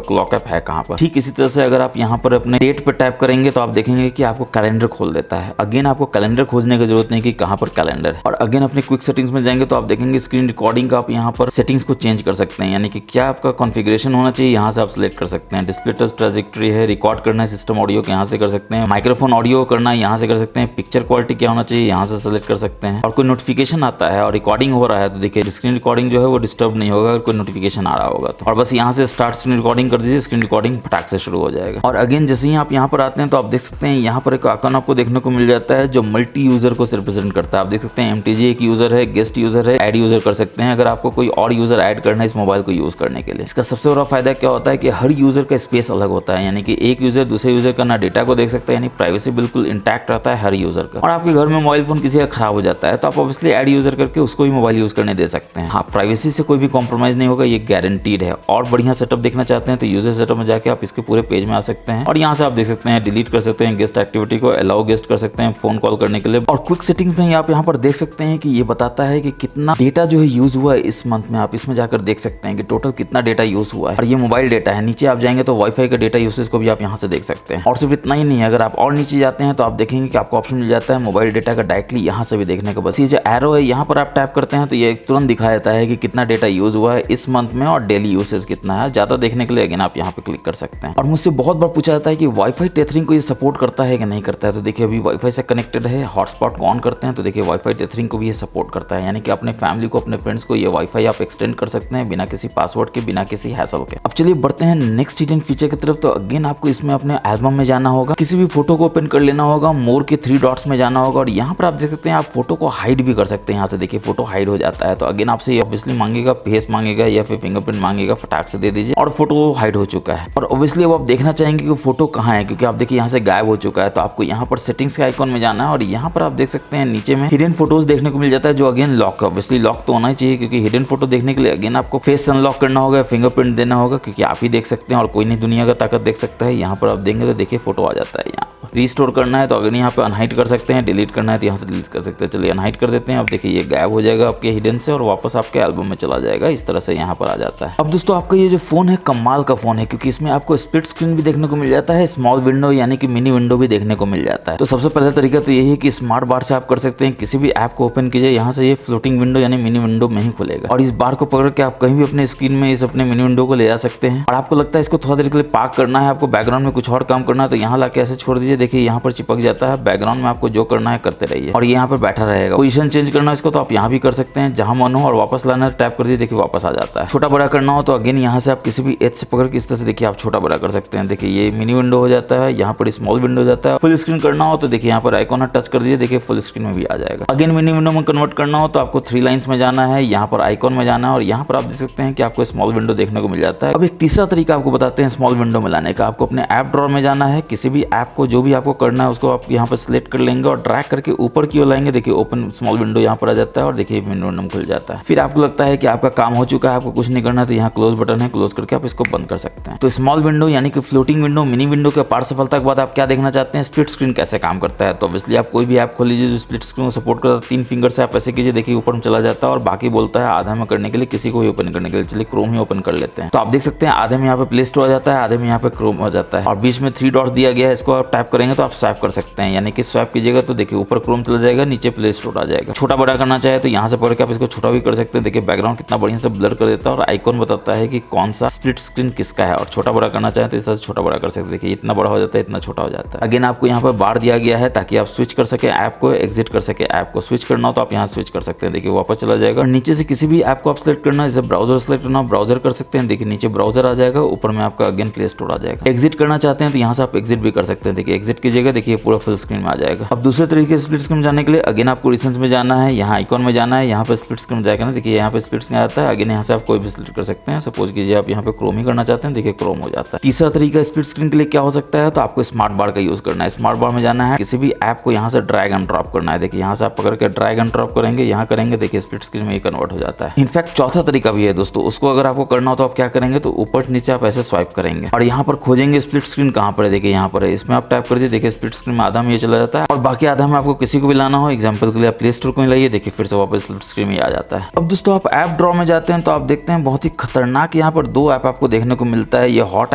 क्लॉक ऐप है कहाँ पर। ठीक इसी तरह से अगर आप यहाँ पर अपने डेट पर टैप करेंगे तो आप देखेंगे कि आपको कैलेंडर खोल देता है। अगेन आपको कैलेंडर खोजने की जरूरत नहीं कि कहाँ पर कैलेंडर है। और अगेन अपने क्विक सेटिंग्स में जाएंगे तो आप देखेंगे स्क्रीन रिकॉर्डिंग का आप यहाँ पर सेटिंग्स को चेंज कर सकते हैं, यानी कि क्या आपका कॉन्फ़िगरेशन होना चाहिए, यहाँ से आप सिलेक्ट कर सकते हैं। डिस्प्ले टच ट्रैजेक्टरी है, रिकॉर्ड करना है सिस्टम ऑडियो के, यहाँ से कर सकते हैं। माइक्रोफोन ऑडियो करना है, यहाँ से कर सकते हैं। पिक्चर क्वालिटी क्या होना चाहिए, यहाँ से सेलेक्ट कर सकते हैं। और कोई नोटिफिकेशन आता है और रिकॉर्डिंग हो रहा है तो देखिए स्क्रीन रिकॉर्डिंग जो है वो डिस्टर्ब नहीं होगा अगर कोई नोटिफिकेशन आ रहा होगा तो। और बस यहाँ से स्टार्ट स्क्रीन रिकॉर्डिंग कर दीजिए, स्क्रीन रिकॉर्डिंग फटाक से शुरू हो जाएगा। और अगेन जैसे ही आप यहाँ पर आते हैं तो आप देख सकते हैं यहाँ पर एक आइकन आपको देखने को मिल जाता है जो मल्टी यूजर को रिप्रेजेंट करता है। आप देख सकते हैं MTG एक यूजर है, गेस्ट यूजर है, ऐड यूजर कर सकते हैं अगर आपको कोई और यूजर ऐड करना है इस मोबाइल को यूज करने के लिए। इसका सबसे बड़ा फायदा क्या होता है कि हर यूजर का स्पेस अलग होता है, यानी कि एक यूजर दूसरे यूजर का ना डेटा को देख सकता है, यानी प्राइवेसी बिल्कुल इंटैक्ट रहता है हर यूजर का। और आपके घर में मोबाइल फोन किसी का खराब हो जाता है तो आप ऑब्वियसली ऐड यूजर करके उसको भी मोबाइल यूज करने दे सकते हैं। हाँ, प्राइवेसी से कोई भी कॉम्प्रोमाइज नहीं होगा, ये गारंटी गारंटीड है। और बढ़िया सेटअप देखना चाहते हैं तो यूजर सेटअप में जाके आप इसके पूरे पेज में आ सकते हैं और यहाँ से आप देख सकते हैं डिलीट कर सकते हैं गेस्ट एक्टिविटी को, अलाउ गेस्ट कर सकते हैं फोन कॉल करने के लिए। और क्विक सेटिंग्स में आप यहाँ पर देख सकते हैं कि ये बताता है कि कितना डेटा जो है यूज हुआ है इस मंथ में। आप इसमें जाकर देख सकते हैं कि टोटल कितना डेटा यूज हुआ है और ये मोबाइल डेटा है। नीचे आप जाएंगे तो वाईफाई का डेटा यूसेज को भी आप यहाँ से देख सकते हैं। और सिर्फ इतना ही नहीं है, अगर आप और नीचे जाते हैं तो आप देखेंगे कि आपको ऑप्शन मिल जाता है मोबाइल डेटा का डायरेक्टली यहाँ से भी देखने का। बस ये जो एरो है यहाँ पर आप टैप करते हैं तो ये तुरंत दिखा देता है कि कितना डेटा यूज हुआ है इस मंथ में और डेली यूसेज कितना है। ज्यादा देखने के लिए अगेन आप यहाँ पे क्लिक कर सकते हैं। और मुझसे बहुत बार पूछा जाता है कि वाईफाई टेथरिंग को ये सपोर्ट करता है कि नहीं करता है। तो देखिए अभी वाईफाई से कनेक्टेड है, हॉटस्पॉट को ऑन करते हैं तो देखिए वाईफाई टेथरिंग को भी ये सपोर्ट करता है, यानी कि अपने फैमिली को अपने फ्रेंड्स को ये वाईफाई आप एक्सटेंड कर सकते हैं बिना किसी पासवर्ड के, बिना किसी हैसल के। अब चलिए बढ़ते हैं नेक्स्ट हिडन फीचर की तरफ। तो अगेन आपको इसमें अपने एल्बम में जाना होगा, किसी भी फोटो को ओपन कर लेना होगा, मोर के 3 डॉट्स में जाना होगा और यहाँ पर आप देख सकते हैं आप फोटो को हाइड भी कर सकते हैं। यहाँ से देखिए फोटो हाइड हो जाता है। तो अगेन आपसे ऑब्वियसली मांगेगा, फेस मांगेगा या फिर फिंगरप्रिंट मांगेगा, फटाक से दे दीजिए और फोटो हाइड हो चुका है। और ऑब्वियसली अब आप देखना चाहेंगे कि फोटो कहाँ है, क्योंकि आप देखिए यहाँ से गायब हो चुका है। तो आपको यहाँ पर सेटिंग्स के आइकॉन में जाना है और यहाँ पर आप देख सकते हैं नीचे में हिडन फोटोज देखने को मिल जाता है, जो अगेन लॉक है। ऑब्वियसली लॉक तो होना ही चाहिए क्योंकि हिडन फोटो देखने के लिए अगेन आपको फेस अनलॉक करना होगा, फिंगरप्रिंट देना होगा, क्योंकि आप ही देख सकते हैं और कोई नहीं दुनिया का ताकत देख सकता है। यहाँ पर आप देंगे तो देखिए फोटो आ जाता है। यहाँ रीस्टोर करना है तो अगर यहाँ पे अनहाइड कर सकते हैं, डिलीट करना है तो यहाँ से डिलीट कर सकते हैं। चलिए अनहाइड कर देते हैं। अब देखिए ये गायब हो जाएगा आपके हिडन से और वापस आपके एल्बम में चला जाएगा। इस तरह से यहाँ पर आ जाता है। अब दोस्तों आपका ये जो फोन है कमाल का फोन है, क्योंकि इसमें आपको स्प्लिट स्क्रीन भी देखने को मिल जाता है, स्मॉल विंडो यानी कि मिनी विंडो भी देखने को मिल जाता है। तो सबसे पहला तरीका तो यही है कि स्मार्ट बार से आप कर सकते हैं, किसी भी ऐप को ओपन कीजिए, यहाँ से ये फ्लोटिंग विंडो यानी मिनी विंडो में ही खुलेगा और इस बार को पकड़ के आप कहीं भी अपने स्क्रीन में इस अपने मिनी विंडो को ले जा सकते हैं। और आपको लगता है इसको थोड़ा देर के लिए पार्क करना है, आपको बैकग्राउंड में कुछ और काम करना है तो यहाँ लाके ऐसे छोड़ दीजिए। देखिए यहाँ पर चिपक जाता है, बैकग्राउंड में आपको जो करना है करते रहिए और यहाँ पर बैठा रहेगा। पोजीशन चेंज करना है इसको तो आप यहाँ भी कर सकते हैं, जहां मन हो, और वापस लाना है टैप कर दिए, देखिए वापस आ जाता है। छोटा बड़ा करना हो तो अगेन यहाँ से आप किसी भी एज से पकड़ के इस तरह से देखिए आप छोटा बड़ा कर सकते हैं। देखिए ये मिनी विंडो हो जाता है, यहाँ पर स्मॉल विंडो हो जाता है। फुल स्क्रीन करना हो तो देखिए यहाँ पर आइकॉन टच कर दीजिए, देखिए फुल स्क्रीन में भी आ जाएगा। अगेन मिनी विंडो में कन्वर्ट करना हो तो आपको 3 लाइन्स में जाना है, यहाँ पर आइकॉन में जाना है और यहाँ पर आप देख सकते हैं कि आपको स्मॉल विंडो देखने को मिल जाता है। अब एक तीसरा तरीका आपको बताते हैं स्मॉल विंडो में लाने का। आपको अपने ऐप ड्रॉअर में जाना है, किसी भी ऐप को जो भी आपको करना है उसको आप यहाँ पर सिलेक्ट कर लेंगे और ड्रैग करके ऊपर की ओर लाएंगे। देखिए ओपन स्मॉल विंडो यहाँ पर आ जाता है और देखिए विंडो खुल जाता है। फिर आपको लगता है कि आपका काम हो चुका है, आपको कुछ नहीं करना है तो यहाँ क्लोज बटन है, क्लोज करके आप इसको बंद कर सकते हैं। तो स्मॉल विंडो यानी कि फ्लोटिंग विंडो, मिनी विंडो के पार सफलता के बाद आप क्या देखना चाहते हैं, स्प्लिट स्क्रीन कैसे काम करता है। तो ऑब्वियसली आप कोई भी ऐप खोल लीजिए जो स्प्लिट स्क्रीन को सपोर्ट करता है, 3 फिंगर से आप ऐसे कीजिए, देखिए ऊपर में चला जाता है और बाकी बोलता है आधा में करने के लिए, किसी को भी ओपन करने के लिए। चलिए क्रोम ही ओपन कर लेते हैं। तो आप देख सकते हैं आधे में यहाँ पे प्ले स्टोर आ जाता है, आधे में यहाँ पे क्रोम हो जाता है और बीच में 3 डॉट्स दिया गया है, इसको आप टैप करेंगे तो आप स्वैप कर सकते हैं, यानी कि स्वैप कीजिएगा तो देखिए ऊपर क्रोम चला जाएगा, नीचे प्ले स्टोर आ जाएगा। छोटा बड़ा करना चाहे तो यहाँ से पकड़ के आप इसको छोटा भी कर सकते हैं। देखिए बैकग्राउंड कितना बढ़िया से ब्लर कर देता है और आइकॉन बताता है कि कौन सा स्प्लिट स्क्रीन किसका है। और छोटा बड़ा करना चाहे तो इस तरह से छोटा बड़ा कर सकते हैं। देखिए इतना बड़ा हो जाता है, इतना छोटा हो जाता है। अगेन आपको यहाँ पर बार दिया गया है ताकि आप स्विच कर सके ऐप को, एग्जिट कर सके ऐप को। स्विच करना हो तो आप यहाँ स्विच कर सकते हैं, देखिए वापस चला जाएगा। और नीचे से किसी भी ऐप को आप सिलेक्ट करना है, जैसे ब्राउजर सिलेक्ट करना, ब्राउजर कर सकते हैं। देखिए नीचे ब्राउजर आ जाएगा, ऊपर में आपका अगेन प्ले स्टोर आ जाएगा। एग्जिट करना चाहते हैं तो यहाँ से आप एग्जिट भी कर सकते हैं। देखिए एग्जिट कीजिएगा, देखिए पूरा फुल स्क्रीन में आ जाएगा। अब दूसरे तरीके से स्प्लिट स्क्रीन में जाने के लिए अगेन आपको रिसेंस में जाना है, यहाँ आइकॉन में जाना है, यहाँ पे स्प्लिट स्क्रीन में जाएगा ना, देखिए यहाँ पे स्प्लिट स्क्रीन आता है। अगेन यहाँ से आप कोई भी सिलेक्ट कर सकते हैं। सपोज कीजिए आप यहाँ पे क्रोम ही करना चाहते हैं, देखिए क्रोम हो जाता है। तीसरा तरीका स्प्लिट स्क्रीन के लिए क्या हो सकता है, तो आपको स्मार्ट बार का यूज करना है। स्मार्ट बार में जाना है, किसी भी ऐप को यहाँ से ड्रैग एंड ड्रॉप करना है। देखिए यहाँ से आप पकड़ के ड्रैग एंड ड्रॉप करेंगे, यहाँ करेंगे, देखिए स्प्लिट स्क्रीन में ही कन्वर्ट हो जाता है। इनफैक्ट चौथा तरीका भी है दोस्तों, उसको अगर आपको करना हो तो आप क्या करेंगे, तो ऊपर नीचे आप ऐसे स्वाइप करेंगे और यहाँ पर खोजेंगे स्प्लिट स्क्रीन कहाँ पर है। देखिए यहाँ पर है, इसमें आप टैप कर दीजिए, देखिए स्प्लिट स्क्रीन में आधा में ये चला जाता है और बाकी आधा में आपको किसी को भी लाना हो, एग्जाम्पल के लिए आप प्ले स्टोर को लाइए, देखिए फिर से वापस स्प्लिट स्क्रीन में आ जाता है। अब दोस्तों आप ऐप ड्रॉ में जाते हैं तो आप देखते हैं बहुत ही खतरनाक यहाँ पर 2 ऐप आपको देखने को मिलता है, ये hot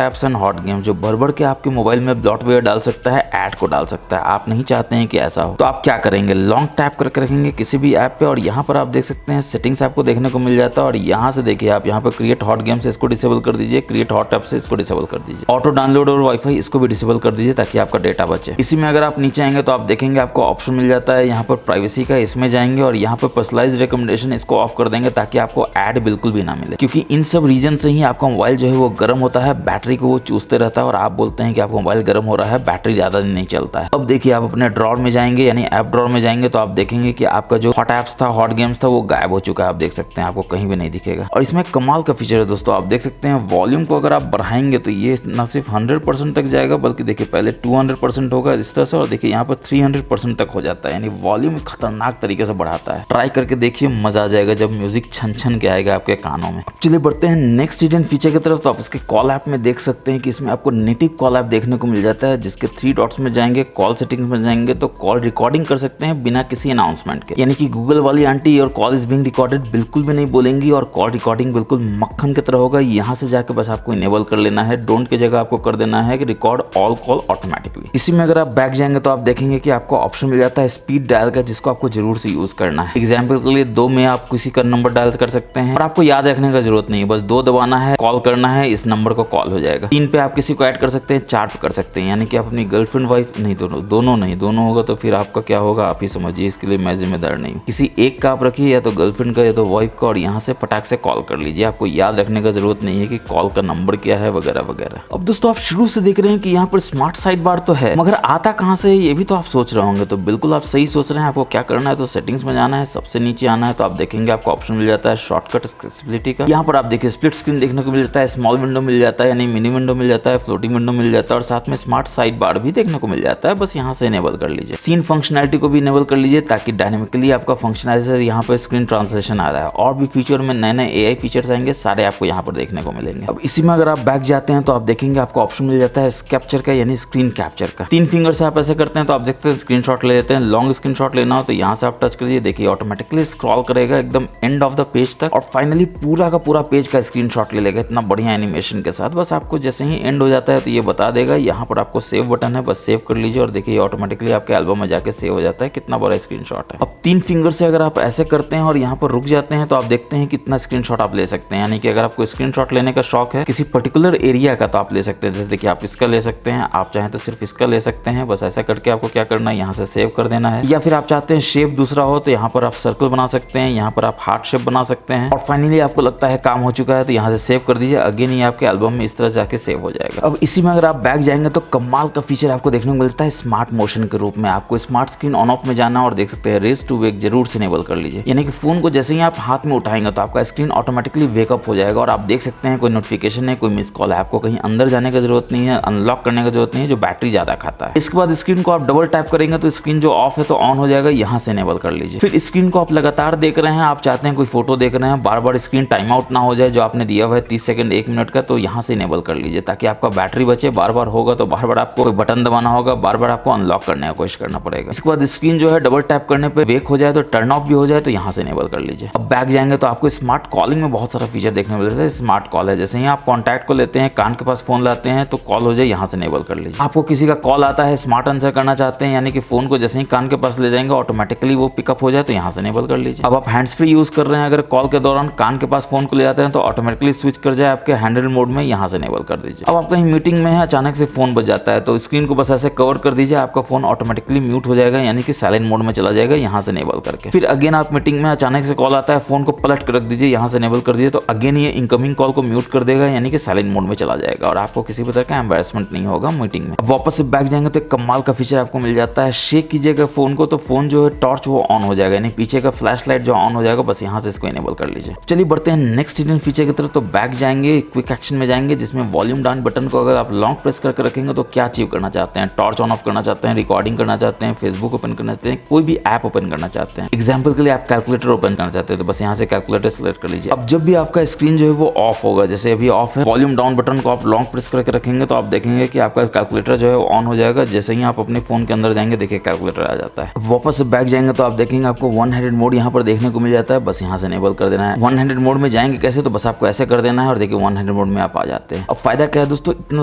apps and hot game, जो भर के आपके मोबाइल में ब्लॉटवेयर डाल सकता है, ऐड को डाल सकता है। आप नहीं चाहते हैं कि ऐसा हो तो आप क्या करेंगे, लॉन्ग टैप करके रखेंगे किसी भी ऐप पे और यहाँ पर आप देख सकते हैं सेटिंग्स आपको देखने को मिल जाता है और यहाँ से देखिए आप यहाँ पर क्रिएट हॉट गेम से इसको डिसेबल कर दीजिए, क्रिएट हॉट ऐप से इसको डिसेबल कर दीजिए, ऑटो डाउनलोड और वाईफाई इसको भी डिसेबल कर दीजिए ताकि आपका डेटा बचे। इसी में अगर आप नीचे आएंगे तो आप देखेंगे आपको ऑप्शन मिल जाता है यहाँ पर प्राइवेसी का, इसमें जाएंगे और यहाँ पर पर्सनलाइज्ड रिकमेंडेशन इसको ऑफ कर देंगे ताकि आपको ऐड बिल्कुल भी ना मिले, क्योंकि इन सब रीजन से ही आपका मोबाइल जो है वो गर्म होता है, बैटरी को वो चूसते रहता है और आप बोलते हैं कि आपका मोबाइल गर्म हो रहा है, बैटरी ज्यादा दिन नहीं चलता है। अब देखिए आप अपने ड्रॉअर में जाएंगे यानी ऐप ड्रॉअर में जाएंगे तो आप देखेंगे कि आपका जो हॉट ऐप्स था, हॉट गेम्स था, वो गायब हो चुका है। आप देख सकते हैं आपको कहीं भी नहीं दिखेगा। और इसमें कमाल का फीचर है दोस्तों, आप देख सकते हैं वॉल्यूम को अगर आप बढ़ाएंगे तो ये न सिर्फ 100% तक जाएगा बल्कि देखिए पहले 200% 100% होगा इस तरह से, और देखिए यहाँ पर 300% तक हो जाता है, यानी वॉल्यूम खतरनाक तरीके से बढ़ाता है। ट्राई करके देखिए, मजा आ जाएगा जब म्यूजिक छन छन के आएगा आपके कानों में। अब चलिए बढ़ते हैं नेक्स्ट हिडन फीचर की तरफ। तो आप इसके कॉल ऐप में देख सकते हैं कि इसमें आपको नेटिव कॉल ऐप देखने को मिल जाता है, जिसके 3 डॉट्स में जाएंगे, कॉल सेटिंग्स में जाएंगे तो कॉल रिकॉर्डिंग कर सकते हैं बिना किसी अनाउंसमेंट के, यानी कि गूगल वाली आंटी और कॉल इज बीइंग रिकॉर्डेड बिल्कुल भी नहीं बोलेंगी, और कॉल रिकॉर्डिंग बिल्कुल मक्खन की तरह होगा। यहाँ से जाकर बस आपको इनेबल कर लेना है, डोंट की जगह आपको कर देना है कि रिकॉर्ड ऑल कॉल ऑटोमेटिकली। इसी में अगर आप बैक जाएंगे तो आप देखेंगे कि आपको ऑप्शन मिल जाता है स्पीड डायल का, जिसको आपको जरूर से यूज करना है। एग्जाम्पल के लिए 2 में आप किसी का नंबर डायल कर सकते हैं, और आपको याद रखने का जरूरत नहीं है, बस 2 दबाना है, कॉल करना है, इस नंबर को कॉल हो जाएगा। 3 पे आप किसी को ऐड कर सकते हैं, 4 पे कर सकते हैं, यानी कि आप अपनी गर्लफ्रेंड वाइफ नहीं, दोनों होगा तो फिर आपका क्या होगा आप ही समझिए, इसके लिए मैं जिम्मेदार नहीं हूँ। किसी एक का आप रखिए, या तो गर्लफ्रेंड का या तो वाइफ का, और यहाँ से फटाक से कॉल कर लीजिए। आपको याद रखने का जरूरत नहीं है कि कॉल का नंबर क्या है वगैरह वगैरह। अब दोस्तों आप शुरू से देख रहे हैं कि यहाँ पर स्मार्ट साइड बार तो है, मगर आता कहाँ से ये भी तो आप सोच रहे होंगे। तो बिल्कुल आप सही सोच रहे हैं। आपको क्या करना है, तो सेटिंग्स में जाना है, सबसे नीचे आना है, तो आप देखेंगे आपको ऑप्शन मिल जाता है शॉर्टकट एक्सेसिबिलिटी का। यहाँ पर आप देखिए स्प्लिट स्क्रीन देखने को मिल जाता है, स्मॉल विंडो मिल जाता है, यानी मिनी विंडो मिल जाता है, फ्लोटिंग विंडो मिल जाता है, और साथ में स्मार्ट साइड बार भी देखने को मिल जाता है। बस यहाँ से इनेबल कर लीजिए। सीन फंक्शनैलिटी को भी इनेबल कर लीजिए, ताकि डायनेमिकली आपका फंक्शनैलिटी यहाँ पर स्क्रीन ट्रांसलेशन आ रहा है, और भी फ्यूचर में नए नए AI फीचर्स आएंगे, सारे आपको यहाँ पर देखने को मिलेंगे। अब इसी में अगर आप बैक जाते हैं तो आप देखेंगे आपको ऑप्शन मिल जाता है कैप्चर का, यानी स्क्रीन कैप्चर का। 3 फिंगर से आप ऐसे करते हैं तो आप देखते हैं स्क्रीनशॉट ले लेते हैं। लॉन्ग स्क्रीनशॉट लेना हो तो यहाँ से आप टच करिए, देखिए ऑटोमेटिकली स्क्रॉल करेगा एकदम एंड ऑफ द पेज तक, और फाइनली पूरा का पूरा पेज का स्क्रीनशॉट ले लेगा इतना बढ़िया एनिमेशन के साथ। बस आपको जैसे ही एंड हो जाता है तो ये बता देगा, यहाँ पर आपको सेव बटन है, बस सेव कर लीजिए, और देखिए ऑटोमेटिकली आपके एल्बम में जाके सेव हो जाता है। कितना बड़ा स्क्रीनशॉट है। अब 3 फिंगर से अगर आप ऐसे करते हैं और यहाँ पर रुक जाते हैं तो आप देखते हैं कितना स्क्रीनशॉट आप ले सकते हैं, यानी कि अगर आपको स्क्रीनशॉट लेने का शौक है किसी पर्टिकुलर एरिया का तो आप ले सकते हैं। जैसे देखिए आप इसका ले सकते हैं, आप चाहें तो सिर्फ इसका ले सकते हैं। बस ऐसा करके आपको क्या करना है, यहाँ से सेव कर देना है, या फिर आप चाहते हैं शेप दूसरा हो तो यहाँ पर आप सर्कल बना सकते हैं, यहाँ पर आप हार्ट शेप बना सकते हैं, और फाइनली आपको लगता है काम हो चुका है तो यहाँ से सेव कर दीजिए। अगेन ये आपके एल्बम में इस तरह जाके सेव हो जाएगा। अब इसी में अगर आप बैक जाएंगे तो कमाल का फीचर आपको देखने को मिलता है स्मार्ट मोशन के रूप में। आपको स्मार्ट स्क्रीन ऑन ऑफ में जाना और देख सकते हैं रेज टू वेक जरूर से इनेबल कर लीजिए, यानी कि फोन को जैसे ही आप हाथ में उठाएंगे तो आपका स्क्रीन ऑटोमेटिकली वेकअप हो जाएगा, और आप देख सकते हैं कोई नोटिफिकेशन है, कोई मिस कॉल है, आपको कहीं अंदर जाने की जरूरत नहीं है, अनलॉक करने की जरूरत नहीं है जो बैटरी ज्यादा खाता है। इसके बाद स्क्रीन को आप डबल टैप करेंगे तो स्क्रीन जो ऑफ है तो ऑन हो जाएगा, यहाँ से इनेबल कर लीजिए। फिर स्क्रीन को आप लगातार देख रहे हैं, आप चाहते हैं कोई फोटो देख रहे हैं, बार बार स्क्रीन टाइम आउट ना हो जाए जो आपने दिया हुआ है 30 सेकंड 1 मिनट का, तो यहाँ से इनेबल कर लीजिए ताकि आपका बैटरी बचे। बार बार होगा तो बार बार आपको बटन दबाना होगा, बार बार आपको अनलॉक करने की कोशिश करना पड़ेगा। इसके बाद स्क्रीन जो है डबल टैप करने पे वेक हो जाए तो टर्न ऑफ भी हो जाए तो यहाँ से इनेबल कर लीजिए। अब बैक जाएंगे तो आपको स्मार्ट कॉलिंग में बहुत सारा फीचर देखने को मिलता है। स्मार्ट कॉल है, जैसे ही आप कॉन्टैक्ट को लेते हैं, कान के पास फोन लाते हैं तो कॉल हो जाए, यहाँ से इनेबल कर लीजिए। आपको किसी का कॉल आता है, स्मार्ट आंसर करना चाहते हैं, यानी कि फोन को जैसे ही कान के पास ले जाएंगे ऑटोमेटिकली वो पिकअप हो जाए तो यहाँ से इनेबल कर लीजिए। अब आप हैंड्स फ्री यूज कर रहे हैं, अगर कॉल के दौरान कान के पास फोन को ले जाते हैं तो ऑटोमेटिकली स्विच कर जाए आपके हैंडल मोड में, यहाँ से इनेबल कर दीजिए। अब आप कहीं मीटिंग में है, अचानक से फोन बज जाता है तो स्क्रीन को बस ऐसे कवर कर दीजिए, आपका फोन ऑटोमेटिकली म्यूट हो जाएगा, यानी कि साइलेंट मोड में चला जाएगा, यहाँ से इनेबल करके। फिर अगेन आप मीटिंग में अचानक से कॉल आता है, फोन को पलट कर रख दीजिए, यहाँ से इनेबल कर दीजिए, तो अगेन ये इनकमिंग कॉल को म्यूट कर देगा, यानी कि साइलेंट मोड में चला जाएगा, और आपको किसी भी तरह का एम्बैरेसमेंट नहीं होगा मीटिंग में। अब वापस से बैक जाएंगे तो एक कमाल का फीचर आपको मिल जाता है, शेक कीजिएगा फोन को तो फोन जो है टॉर्च वो ऑन हो जाएगा, यानी पीछे का फ्लैश लाइट जो ऑन हो जाएगा, बस यहाँ से इसको इनेबल कर लीजिए। चलिए बढ़ते हैं नेक्स्ट हिडन फीचर की तरफ। तो बैक जाएंगे, क्विक एक्शन में जाएंगे, जिसमें वॉल्यूम डाउन बटन को अगर आप लॉन्ग प्रेस करके रखेंगे तो क्या अचीव करना चाहते हैं, टॉर्च ऑन ऑफ करना चाहते हैं, रिकॉर्डिंग करना चाहते हैं, फेसबुक ओपन करना चाहते हैं, कोई भी ऐप ओपन करना चाहते हैं। एग्जाम्पल के लिए आप कैलकुलेटर ओपन करना चाहते हैं तो बस यहाँ से कैलकुलेटर सेलेक्ट कर लीजिए। अब जब भी आपका स्क्रीन जो है वो ऑफ होगा, जैसे अभी ऑफ है, वॉल्यूम डाउन बटन को आप लॉन्ग प्रेस करके रखेंगे तो आप देखेंगे कि आपका कैलकुलेटर जो है ऑन हो जाएगा। जैसे ही आप अपने फोन के अंदर जाएंगे देखिए कैलकुलेटर आ जाता है। वापस से बैक जाएंगे तो आप देखेंगे आपको वन हैंडेड मोड यहाँ पर देखने को मिल जाता है, बस यहाँ से इनेबल कर देना है। वन हैंडेड मोड में जाएंगे कैसे, तो बस आपको ऐसे कर देना है और देखिए वन हैंडेड मोड में आप आ जाते हैं। अब फायदा क्या है दोस्तों, इतना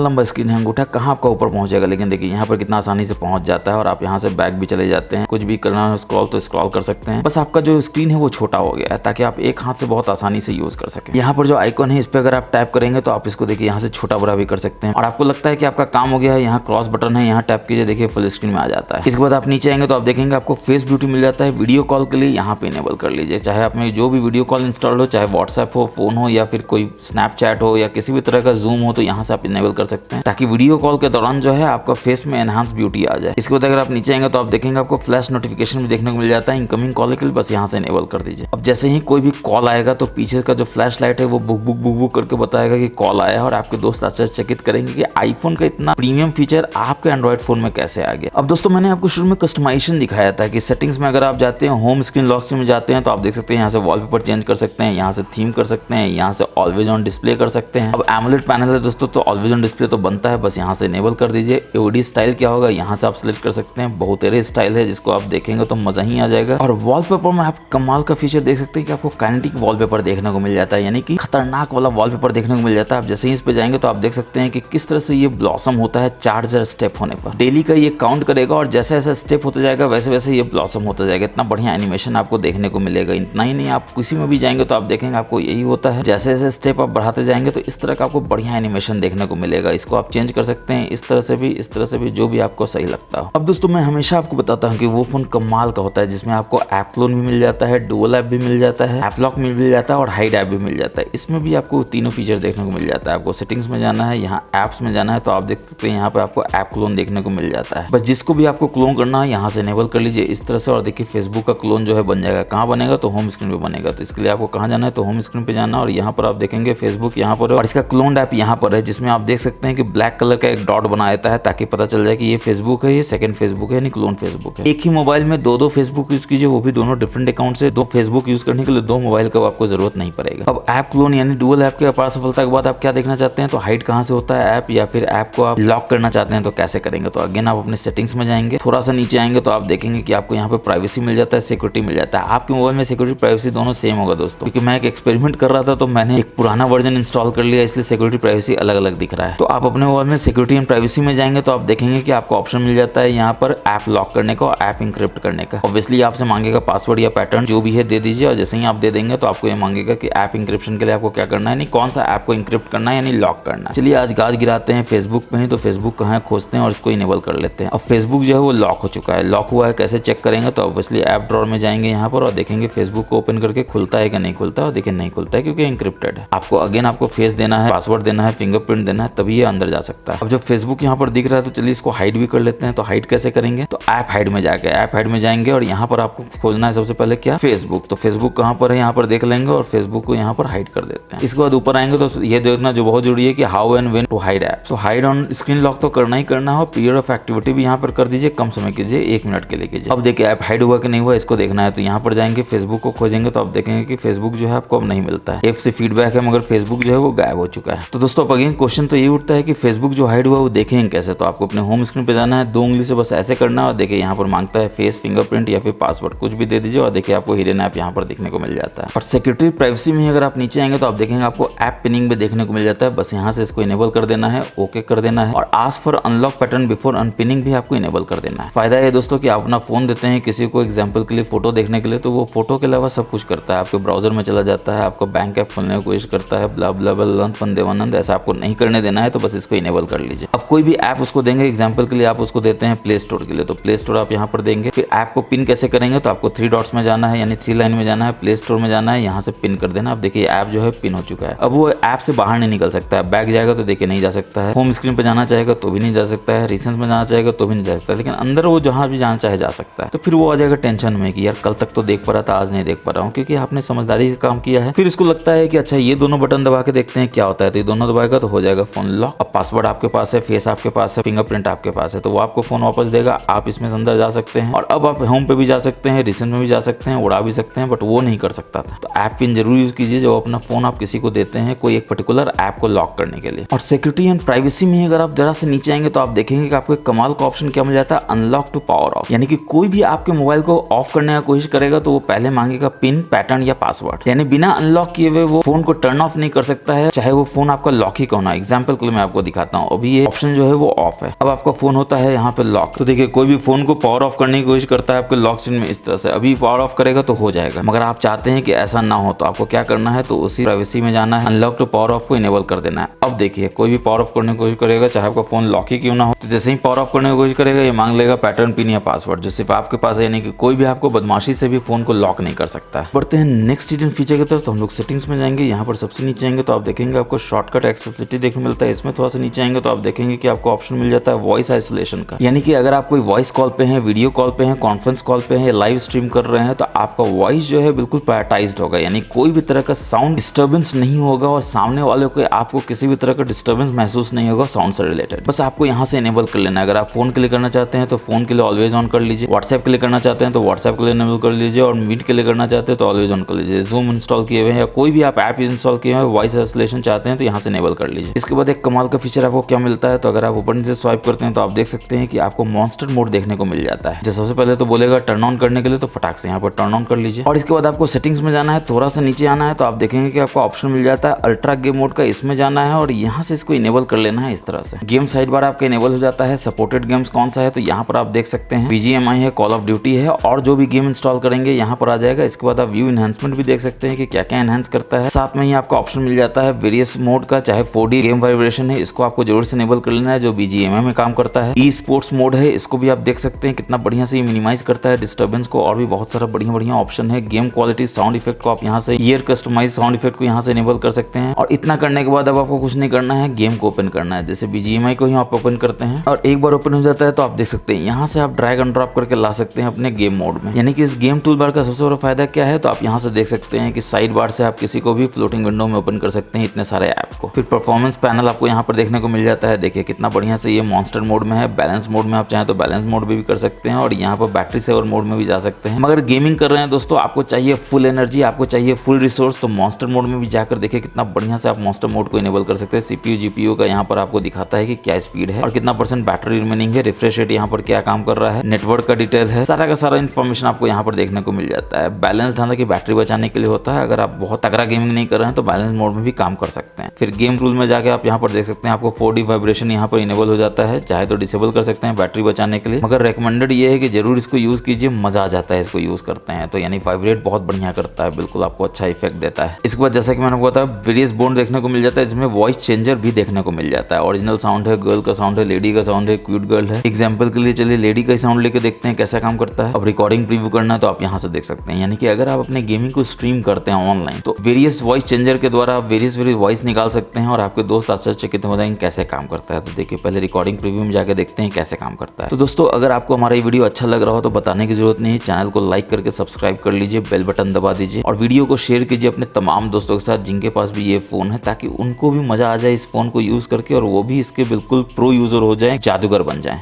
लंबा स्क्रीन है, अंगूठा कहाँ आपका ऊपर पहुंचेगा, लेकिन देखिए यहाँ पर कितना आसानी से पहुंच जाता है, और आप यहाँ से बैक भी चले जाते हैं, कुछ भी करना है स्क्रॉल तो स्क्रॉल कर सकते हैं। बस आपका जो स्क्रीन है वो छोटा हो गया है ताकि आप एक हाथ से बहुत आसानी से यूज कर सकें। यहाँ पर जो आइकॉन है इस पर अगर आप टैप करेंगे तो आप इसको देखिए यहाँ से छोटा बड़ा भी कर सकते हैं, और आपको लगता है कि आपका काम हो गया है, यहाँ क्रॉस बटन है, यहाँ टैप कीजिए, देखिए फुल स्क्रीन में आ जाता है। इसके बाद आप नीचे आएंगे तो आप देखेंगे आपको फेस ब्यूटी मिल जाता है, वीडियो कॉल के लिए यहाँ पे इनेबल कर लीजिए। चाहे आप में जो भी वीडियो कॉल इंस्टॉल हो, चाहे व्हाट्सएप हो, फोन हो, या फिर कोई स्नैपचैट हो, या किसी भी तरह का जूम हो, तो यहाँ से आप इनेबल कर सकते हैं ताकि वीडियो कॉल के दौरान जो है आपका फेस में एनहांस ब्यूटी आ जाए। इसके बाद अगर आप नीचे आएंगे तो आप देखेंगे आपको फ्लैश नोटिफिकेशन भी देखने को मिल जाता है इनकमिंग कॉल के लिए, बस यहाँ से इनेबल कर दीजिए। अब जैसे ही कोई भी कॉल आएगा तो पीछे का जो फ्लैश लाइट है वो बुक बुक बुक बुक करके बताएगा कि कॉल आया है, और आपके दोस्त आश्चर्यचकित करेंगे कि आईफोन का इतना प्रीमियम फीचर आपके एंड्रॉइड फोन में कैसे आ गया। अब दोस्तों मैंने आपको शुरू में कस्टमाइजेशन दिखाया था कि सेटिंग्स में अगर आप जाते हैं, होम स्क्रीन लॉक स्क्रीन में जाते हैं तो आप देख सकते हैं यहाँ से वॉलपेपर चेंज कर सकते हैं, यहाँ से थीम कर सकते हैं, यहाँ से ऑलवेज ऑन डिस्प्ले कर सकते हैं। अब एमोलेड पैनल है दोस्तों तो ऑलवेज ऑन डिस्प्ले तो बनता है, बस यहाँ से इनेबल कर दीजिए। एओडी स्टाइल क्या होगा यहाँ से आप सिलेक्ट कर सकते हैं, बहुत एरे स्टाइल है जिसको आप देखेंगे तो मजा ही आ जाएगा। और वॉलपेपर में आप कमाल का फीचर देख सकते हैं कि आपको काइनेटिक वॉलपेपर देखने को मिल जाता है, यानी कि खतरनाक वाला वॉलपेपर देखने को मिल जाता है। आप जैसे ही इस पे जाएंगे तो आप देख सकते हैं कि किस तरह से ये ब्लॉसम होता है चार्जर स्टेप होने पर। डेली का ये काउंट करेगा और जैसे जैसे स्टेप होता जाएगा वैसे वैसे ये ब्लॉसम होता जाएगा। इतना बढ़िया एनिमेशन आपको देखने को मिलेगा। इतना ही नहीं, आप किसी में भी जाएंगे तो आप देखेंगे आपको यही होता है, जैसे जैसे स्टेप आप बढ़ाते जाएंगे तो इस तरह का आपको बढ़िया एनिमेशन देखने को मिलेगा। इसको आप चेंज कर सकते हैं इस तरह से भी, इस तरह से भी, जो भी आपको सही लगता हो। अब दोस्तों मैं हमेशा आपको बताता हूँ कि वो फोन कमाल का होता है जिसमें आपको ऐप क्लोन भी मिल जाता है, डुअल ऐप भी मिल जाता है, ऐप लॉक मिल जाता है और हाइड ऐप भी मिल जाता है। इसमें भी आपको तीनों फीचर देखने को मिल जाता है। आपको सेटिंग्स में जाना है, यहाँ ऐप्स में जाना है तो आप देख सकते हैं यहाँ पे आपको ऐप क्लोन देखने को मिल जाता है। बस जिसको भी आपको क्लोन करना है यहाँ से इनेबल कर लीजिए इस तरह से और देखिए फेसबुक का क्लोन जो है बन जाएगा। कहाँ बनेगा तो होम स्क्रीन पे बनेगा। तो इसके लिए आपको कहाँ जाना है तो होम स्क्रीन पे जाना और यहाँ पर आप देखेंगे फेसबुक यहाँ पर और इसका क्लोन ऐप यहाँ पर है जिसमें आप देख सकते हैं कि ब्लैक कलर का एक डॉट बना देता है ताकि पता चल जाए कि ये फेसबुक है, ये सेकंड फेसबुक है यानी क्लोन फेसबुक है। एक ही मोबाइल में दो फेसबुक यूज कीजिए, वो भी दोनों डिफरेंट अकाउंट से। दो फेसबुक यूज करने के लिए दो मोबाइल का आपको जरूरत नहीं पड़ेगा। अब ऐप क्लोन यानी डुअल ऐप के अपार सफलता के बाद आप क्या देखना चाहते हैं तो हाइड कहाँ से होता है ऐप, या फिर ऐप को आप लॉक करना चाहते हैं तो कैसे करेंगे। तो अगेन आप अपने सेटिंग्स में जाएंगे, थोड़ा सा नीचे आएंगे तो आप देखेंगे कि आपको यहाँ पे प्राइवेसी मिल जाता है, सिक्योरिटी मिल जाता है। आपके मोबाइल में सिक्योरिटी प्राइवेसी दोनों सेम होगा दोस्तों, क्योंकि मैं एक एक्सपेरिमेंट कर रहा था तो मैंने एक पुराना वर्जन इंस्टॉल कर लिया इसलिए सिक्योरिटी प्राइवेसी अलग अलग दिख रहा है। तो आप अपने मोबाइल में सिक्योरिटी एंड प्राइवेसी में जाएंगे तो आप देखेंगे कि आपको ऑप्शन मिल जाता है यहाँ पर ऐप लॉक करने का और ऐप इंक्रिप्ट करने का। ऑब्वियसली आपसे मांगेगा पासवर्ड या पैटर्न जो भी है दे दीजिए और जैसे ही आप दे देंगे तो आपको ये मांगेगा कि ऐप इंक्रिप्शन के लिए आपको क्या करना है, यानी कौन सा ऐप को इंक्रिप्ट करना है यानी लॉक करना है। चलिए आज गाज गिराते हैं फेसबुक पे ही, तो फेसबुक कहाँ खोजते हैं और इसको इनेबल कर लेते हैं। अब फेसबुक जो है वो लॉक हो चुका है। लॉक हुआ है कैसे चेक करेंगे तो ऑब्वियसली ऐप ड्रॉअर में जाएंगे यहाँ पर और देखेंगे फेसबुक को ओपन करके खुलता है कि नहीं खुलता है और देखिए नहीं खुलता है क्योंकि इंक्रिप्टेड है। आपको अगेन आपको फेस देना है, पासवर्ड देना है, फिंगरप्रिंट देना है तभी ये अंदर जा सकता है। अब जब फेसबुक यहाँ पर दिख रहा है तो चलिए इसको हाइड भी कर लेते हैं। तो हाइड कैसे करेंगे तो ऐप हाइड में जाके ऐप हाइड में जाएंगे और यहाँ पर आपको खोजना है सबसे पहले क्या फेसबुक। तो फेसबुक कहाँ पर है यहाँ पर देख लेंगे और फेसबुक को यहाँ पर हाइड कर देते हैं। इसके बाद ऊपर आएंगे तो ये देखना जो बहुत जरूरी है कि how and when to hide app. तो हाइड ऑन स्क्रीन लॉक तो करना ही करना है, पीरियड ऑफ एक्टिविटी भी यहाँ पर कर दीजिए, कम समय कीजिए 1 मिनट के लिए कीजिए। अब देखिए ऐप हाइड हुआ कि नहीं हुआ इसको देखना है तो यहाँ पर जाएंगे फेसबुक को खोजेंगे तो आप देखेंगे कि फेसबुक जो है आपको अब नहीं मिलता है। ऐप से फीडबैक है मगर फेसबुक जो है वो गायब हो चुका है। तो दोस्तों अब अगेन क्वेश्चन तो ये उठता है कि फेसबुक जो हाइड हुआ वो देखेंगे कैसे। तो आपको अपने होम स्क्रीन पे जाना है, 2 उंगली से बस ऐसे करना है और देखिए यहाँ पर मांगता है फेस, फिंगरप्रिंट या फिर पासवर्ड, कुछ भी दे दीजिए और देखिए आपको हिडन ऐप यहाँ पर देखने को मिल जाता है। और सिक्योरिटी प्राइवेसी में अगर आप नीचे आएंगे तो आप देखेंगे आपको ऐप पिनिंग भी देखने को मिल जाता है। बस यहाँ से इसको इनेबल कर देना है, ओके कर देना है और ask for unlock pattern before unpinning भी आपको इनेबल कर देना है। फायदा है दोस्तों कि आप अपना फोन देते हैं किसी को एग्जाम्पल के लिए फोटो देखने के लिए तो वो फोटो के अलावा सब कुछ करता है। आपके ब्राउजर में चला जाता है, आपको बैंक ऐप खोलने की कोशिश करता है, ब्ला ब्ला ब्ला फन देवानंद, ऐसा आपको नहीं करने देना है तो बस इसको इनेबल कर लीजिए। अब कोई भी ऐप उसको देंगे एग्जाम्पल के लिए, आप उसको देते हैं प्ले स्टोर के लिए तो प्ले स्टोर आप यहाँ पर देंगे। फिर ऐप को पिन कैसे करेंगे तो आपको 3 डॉट्स में जाना है यानी 3 लाइन में जाना है, प्ले स्टोर में जाना है, यहाँ से पिन कर देना। अब देखिए ऐप जो है पिन हो चुका है। अब वो ऐप से बाहर नहीं निकल सकता है, बैक जाएगा तो देखिए नहीं जा सकता है, होम स्क्रीन पे जाना चाहेगा तो भी नहीं जा सकता है, रिसेंट में जाना चाहेगा तो भी नहीं जा सकता है, लेकिन अंदर वो जहाँ भी जाना चाहे जा सकता है। तो फिर वो आ जाएगा टेंशन में कि यार कल तक तो देख पा रहा था आज नहीं देख पा रहा हूँ, क्योंकि आपने समझदारी का काम किया है। फिर इसको लगता है कि अच्छा ये दोनों बटन दबा के देखते हैं क्या होता है, तो ये दोनों दबाएगा तो हो जाएगा फोन लॉक। अब पासवर्ड आपके पास है, फेस आपके पास है, फिंगरप्रिंट आपके पास है, तो वो आपको फोन वापस देगा। आप इसमें अंदर जा सकते हैं और अब आप होम पे भी जा सकते हैं, रिसेंट में भी जा सकते हैं, उड़ा भी सकते हैं, बट वो नहीं कर सकता था। तो ऐप पिन जरूर यूज कीजिए जब अपना फोन आप किसी को देते हैं कोई एक पर्टिकुलर ऐप को लॉक करने के लिए। और सिक्योरिटी एंड प्राइवेसी में अगर आप जरा से नीचे आएंगे तो आप देखेंगे कि आपको एक कमाल का ऑप्शन क्या मिल जाता है, अनलॉक टू पावर ऑफ। यानी कि कोई भी आपके मोबाइल को ऑफ करने का कोशिश करेगा तो वो पहले मांगेगा पिन, पैटर्न या पासवर्ड, यानी बिना अनलॉक किए हुए वो फोन को टर्न ऑफ नहीं कर सकता है, चाहे वो फोन आपका लॉक ही क्यों ना। एग्जाम्पल के लिए मैं आपको दिखाता हूँ, अभी ये ऑप्शन जो है वो ऑफ है। अब आपका फोन होता है यहाँ पे लॉक, तो देखिए कोई भी फोन को पावर ऑफ करने की कोशिश करता है आपके लॉक स्क्रीन में इस तरह से, अभी पावर ऑफ करेगा तो हो जाएगा। मगर आप चाहते हैं कि ऐसा ना हो तो आपको क्या करना है, तो उसी प्राइवेसी में जाना है, अनलॉक टू पावर ऑफ को इनेबल कर देना है। अब देखिए कोई भी पावर ऑफ करने की कोशिश करेगा चाहे आपका फोन लॉक ही क्यों ना हो, तो जैसे ही पावर ऑफ करने की कोशिश करेगा ये मांग लेगा पैटर्न, पिन या पासवर्ड जो सिर्फ आपके पास है, यानी कि कोई भी आपको बदमाशी से भी फोन को लॉक नहीं कर सकता है। बढ़ते हैं नेक्स्ट हिडन फीचर की तरफ, तो हम लोग सेटिंग्स में जाएंगे। यहाँ पर सबसे नीचे आएंगे तो आप देखेंगे आपको शॉर्टकट एक्सेसिबिलिटी देखने मिलता है। इसमें थोड़ा सा नीचे आएंगे तो आप देखेंगे कि आपको ऑप्शन मिल जाता है वॉइस आइसोलेशन का, यानी कि अगर आप कोई वॉइस कॉल पे हैं, वीडियो कॉल पे हैं, कॉन्फ्रेंस कॉल पे हैं या लाइव स्ट्रीम कर रहे हैं तो आपका वॉइस जो है बिल्कुल प्रायोरिटाइज्ड होगा, यानी कोई भी तरह का साउंड डिस्टर्बेंस नहीं होगा और सामने वाले को आपको किसी भी तरह का डिस्टर्बेंस महसूस नहीं होगा साउंड से रिलेटेड। बस आपको यहाँ से इनेबल कर लेना है। अगर आप फोन के लिए करना चाहते हैं तो फोन के लिए ऑलवेज ऑन कर लीजिए, व्हाट्सएप के लिए करना चाहते हैं तो व्हाट्सएप के लिए इनेबल कर लीजिए, और मीट के लिए करना चाहते हैं तो ऑलवेज ऑन कर लीजिए। जूम इंस्टॉल किए हुए हैं या कोई भी आप ऐप इंस्टॉल किए हुए हैं, वॉइस आइसोलेशन चाहते हैं तो यहाँ से इनेबल कर लीजिए। इसके बाद एक कमाल का फीचर आपको क्या मिलता है, तो अगर आप ऊपर से स्वाइप करते हैं तो आप देख सकते हैं कि आपको मॉन्स्टर मोड देखने को मिल जाता है। जो सबसे पहले तो बोलेगा टर्न ऑन करने के लिए, तो फटाक से यहाँ पर टर्न ऑन कर लीजिए। और इसके बाद आपको सेटिंग्स में जाना है, थोड़ा सा नीचे आना है तो आप देखेंगे कि आपको ऑप्शन मिल जाता है अल्ट्रा गेम मोड का, इसमें जाना है और यहाँ से इसको इनेबल कर लेना है। इस तरह से गेम साइड बार आपका इनेबल हो जाता है। सपोर्टेड गेम्स कौन सा है, तो यहाँ पर आप देख सकते हैं BGMI है, कॉल ऑफ ड्यूटी है, और जो भी गेम इंस्टॉल करेंगे यहाँ पर आ जाएगा। इसके बाद आप व्यू एनहांसमेंट भी देख सकते हैं कि क्या क्या एनहांस करता है। साथ में ही आपको ऑप्शन मिल जाता है वेरियस मोड का, चाहे 4D गेम वाइब्रेशन है, इसको आपको जरूर से इनेबल कर लेना है, जो BGMI में काम करता है। ई स्पोर्ट्स मोड है, इसको भी आप देख सकते हैं कितना बढ़िया से मिनिमाइज करता है डिस्टर्बेंस को, और भी बहुत सारा बढ़िया बढ़िया ऑप्शन है। गेम क्वालिटी साउंड इफेक्ट को आप यहाँ से ईयर कस्टमाइज साउंड इफेक्ट को यहाँ से इनेबल कर सकते हैं। और इतना करने के बाद अब आपको कुछ नहीं करना है, गेम को ओपन करना है। जैसे BGMI को ही आप ओपन करते हैं और एक बार ओपन हो जाता है तो आप देख सकते हैं यहाँ से आप ड्रैग एंड ड्रॉप करके ला सकते हैं अपने गेम मोड में। यानी कि इस गेम टूल बार का सबसे बड़ा फायदा क्या है, तो आप यहाँ से देख सकते हैं कि साइड बार से आप किसी को भी फ्लोटिंग विंडो में ओपन कर सकते हैं इतने सारे ऐप को। फिर परफॉर्मेंस पैनल आपको यहाँ पर देखने को मिल जाता है। देखिए कितना बढ़िया से ये मॉन्स्टर मोड में है। बैलेंस मोड में आप चाहें तो बैलेंस मोड भी कर सकते हैं, और यहाँ पर बैटरी सेवर मोड में भी जा सकते हैं। मगर गेमिंग कर रहे हैं दोस्तों, आपको चाहिए फुल एनर्जी, आपको चाहिए फुल रिसोर्स, तो मॉन्स्टर मोड में भी जाकर देखिए कितना बढ़िया से आप मॉन्स्टर मोड को इनेबल कर सकते हैं। CPU GPU का यहाँ पर आपको दिखाता है कि क्या स्पीड है और कितना % बैटरी रिमेनिंग है, रिफ्रेश रेट यहाँ पर क्या काम कर रहा है, नेटवर्क का डिटेल है, सारा का सारा इन्फॉर्मेशन आपको यहाँ पर देखने को मिल जाता है। बैलेंस ढाला की बैटरी बचाने के लिए होता है। अगर आप बहुत तगड़ा गेमिंग नहीं कर रहे हैं तो बैलेंस मोड में भी काम कर सकते हैं। फिर गेम रूल में जाके आप यहाँ पर देख सकते हैं आपको 4D वाइब्रेशन यहाँ पर इनेबल हो जाता है, चाहे तो डिसेबल कर सकते हैं बैटरी बचाने के लिए, मगर रिकमेंडेड ये है कि जरूर इसको यूज कीजिए, मजा आ जाता है इसको यूज करते हैं तो। यानी वाइब्रेट बहुत बढ़िया करता है, बिल्कुल आपको अच्छा इफेक्ट देता है। इसके बाद जैसा कि मैंने बताया वेरियस बोर्ड देखने को मिल जाता है, जिसमें वॉइस चेंजर भी देखने को मिल जाता है। ओरिजिनल साउंड है, गर्ल का साउंड है, लेडी का साउंड है, क्यूट गर्ल है। एग्जाम्पल के लिए चलिए लेडी का साउंड लेके देखते हैं कैसा काम करता है। अब रिकॉर्डिंग प्रीव्यू करना है तो आप यहाँ से देख सकते हैं। यानी कि अगर आप अपने गेमिंग को स्ट्रीम करते हैं ऑनलाइन तो वेरियस वॉइस चेंजर के द्वारा आप वेरियस वॉइस निकाल सकते हैं, और आपके दोस्त आश्चर्यचकित हो जाएंगे कैसे काम करता है। तो देखिए पहले रिकॉर्डिंग प्रीव्यू में जाकर देखते हैं कैसे काम करता है। तो दोस्तों अगर आपको हमारा ये वीडियो अच्छा लग रहा हो तो बताने की जरूरत नहीं, चैनल को लाइक करके सब्सक्राइब कर लीजिए, बेल बटन दबा दीजिए, और वीडियो को शेयर कीजिए अपने तमाम दोस्तों के साथ जिनके पास भी ये फोन है, ताकि उनको भी मजा आ जाए इस फोन को यूज करके, और वो भी इसके बिल्कुल प्रो यूजर हो जाए, जादूगर बन जाए।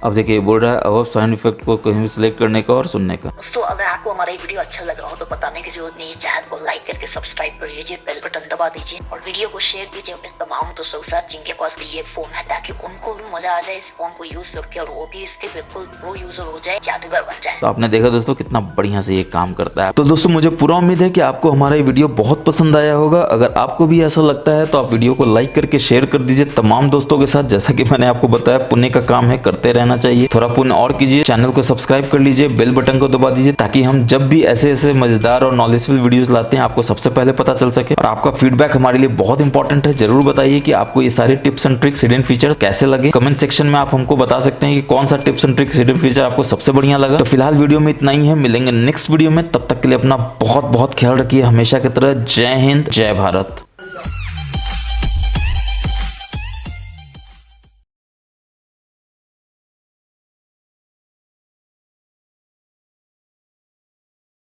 अब देखिए बोल रहा है अब साउंड इफेक्ट को कहीं भी सिलेक्ट करने का और सुनने का। दोस्तों अगर आपको हमारा ये वीडियो अच्छा लग रहा हो तो बताने की जरूरत नहीं है, चैनल को लाइक करके सब्सक्राइब कर लीजिए, बेल बटन दबा दीजिए, और वीडियो को शेयर कीजिए अपने तमाम दोस्तों के साथ जिनके पास भी ये फोन है, ताकि उनको भी मजा आ जाए इस फोन को यूज करके, और वो भी इसके बिल्कुल प्रो यूजर हो जाए, जादूगर बन जाए। तो आपने देखा दोस्तों कितना बढ़िया से ये काम करता है। तो दोस्तों मुझे पूरा उम्मीद है कि आपको हमारा ये वीडियो बहुत पसंद आया होगा। अगर आपको भी ऐसा लगता है तो आप वीडियो को लाइक करके शेयर कर दीजिए तमाम दोस्तों के साथ। जैसा कि मैंने आपको बताया पुण्य का काम है, करते रहना चाहिए, थोड़ा पुण्य और कीजिए। चैनल को सब्सक्राइब कर लीजिए, बेल बटन को दबा दीजिए, ताकि हम जब भी ऐसे ऐसे मजेदार और नॉलेजफुल वीडियोस लाते हैं आपको सबसे पहले पता चल सके। और आपका फीडबैक हमारे लिए बहुत इंपॉर्टेंट है। जरूर बताइए कि आपको ये सारे tips and tricks, hidden features कैसे लगे। कमेंट सेक्शन में आप हमको बता सकते हैं कि कौन सा tips and tricks, hidden feature आपको सबसे बढ़िया लगा। तो फिलहाल वीडियो में इतना ही है, मिलेंगे नेक्स्ट वीडियो में। तब तक के लिए अपना बहुत बहुत ख्याल रखिए, हमेशा की तरह। जय हिंद, जय भारत।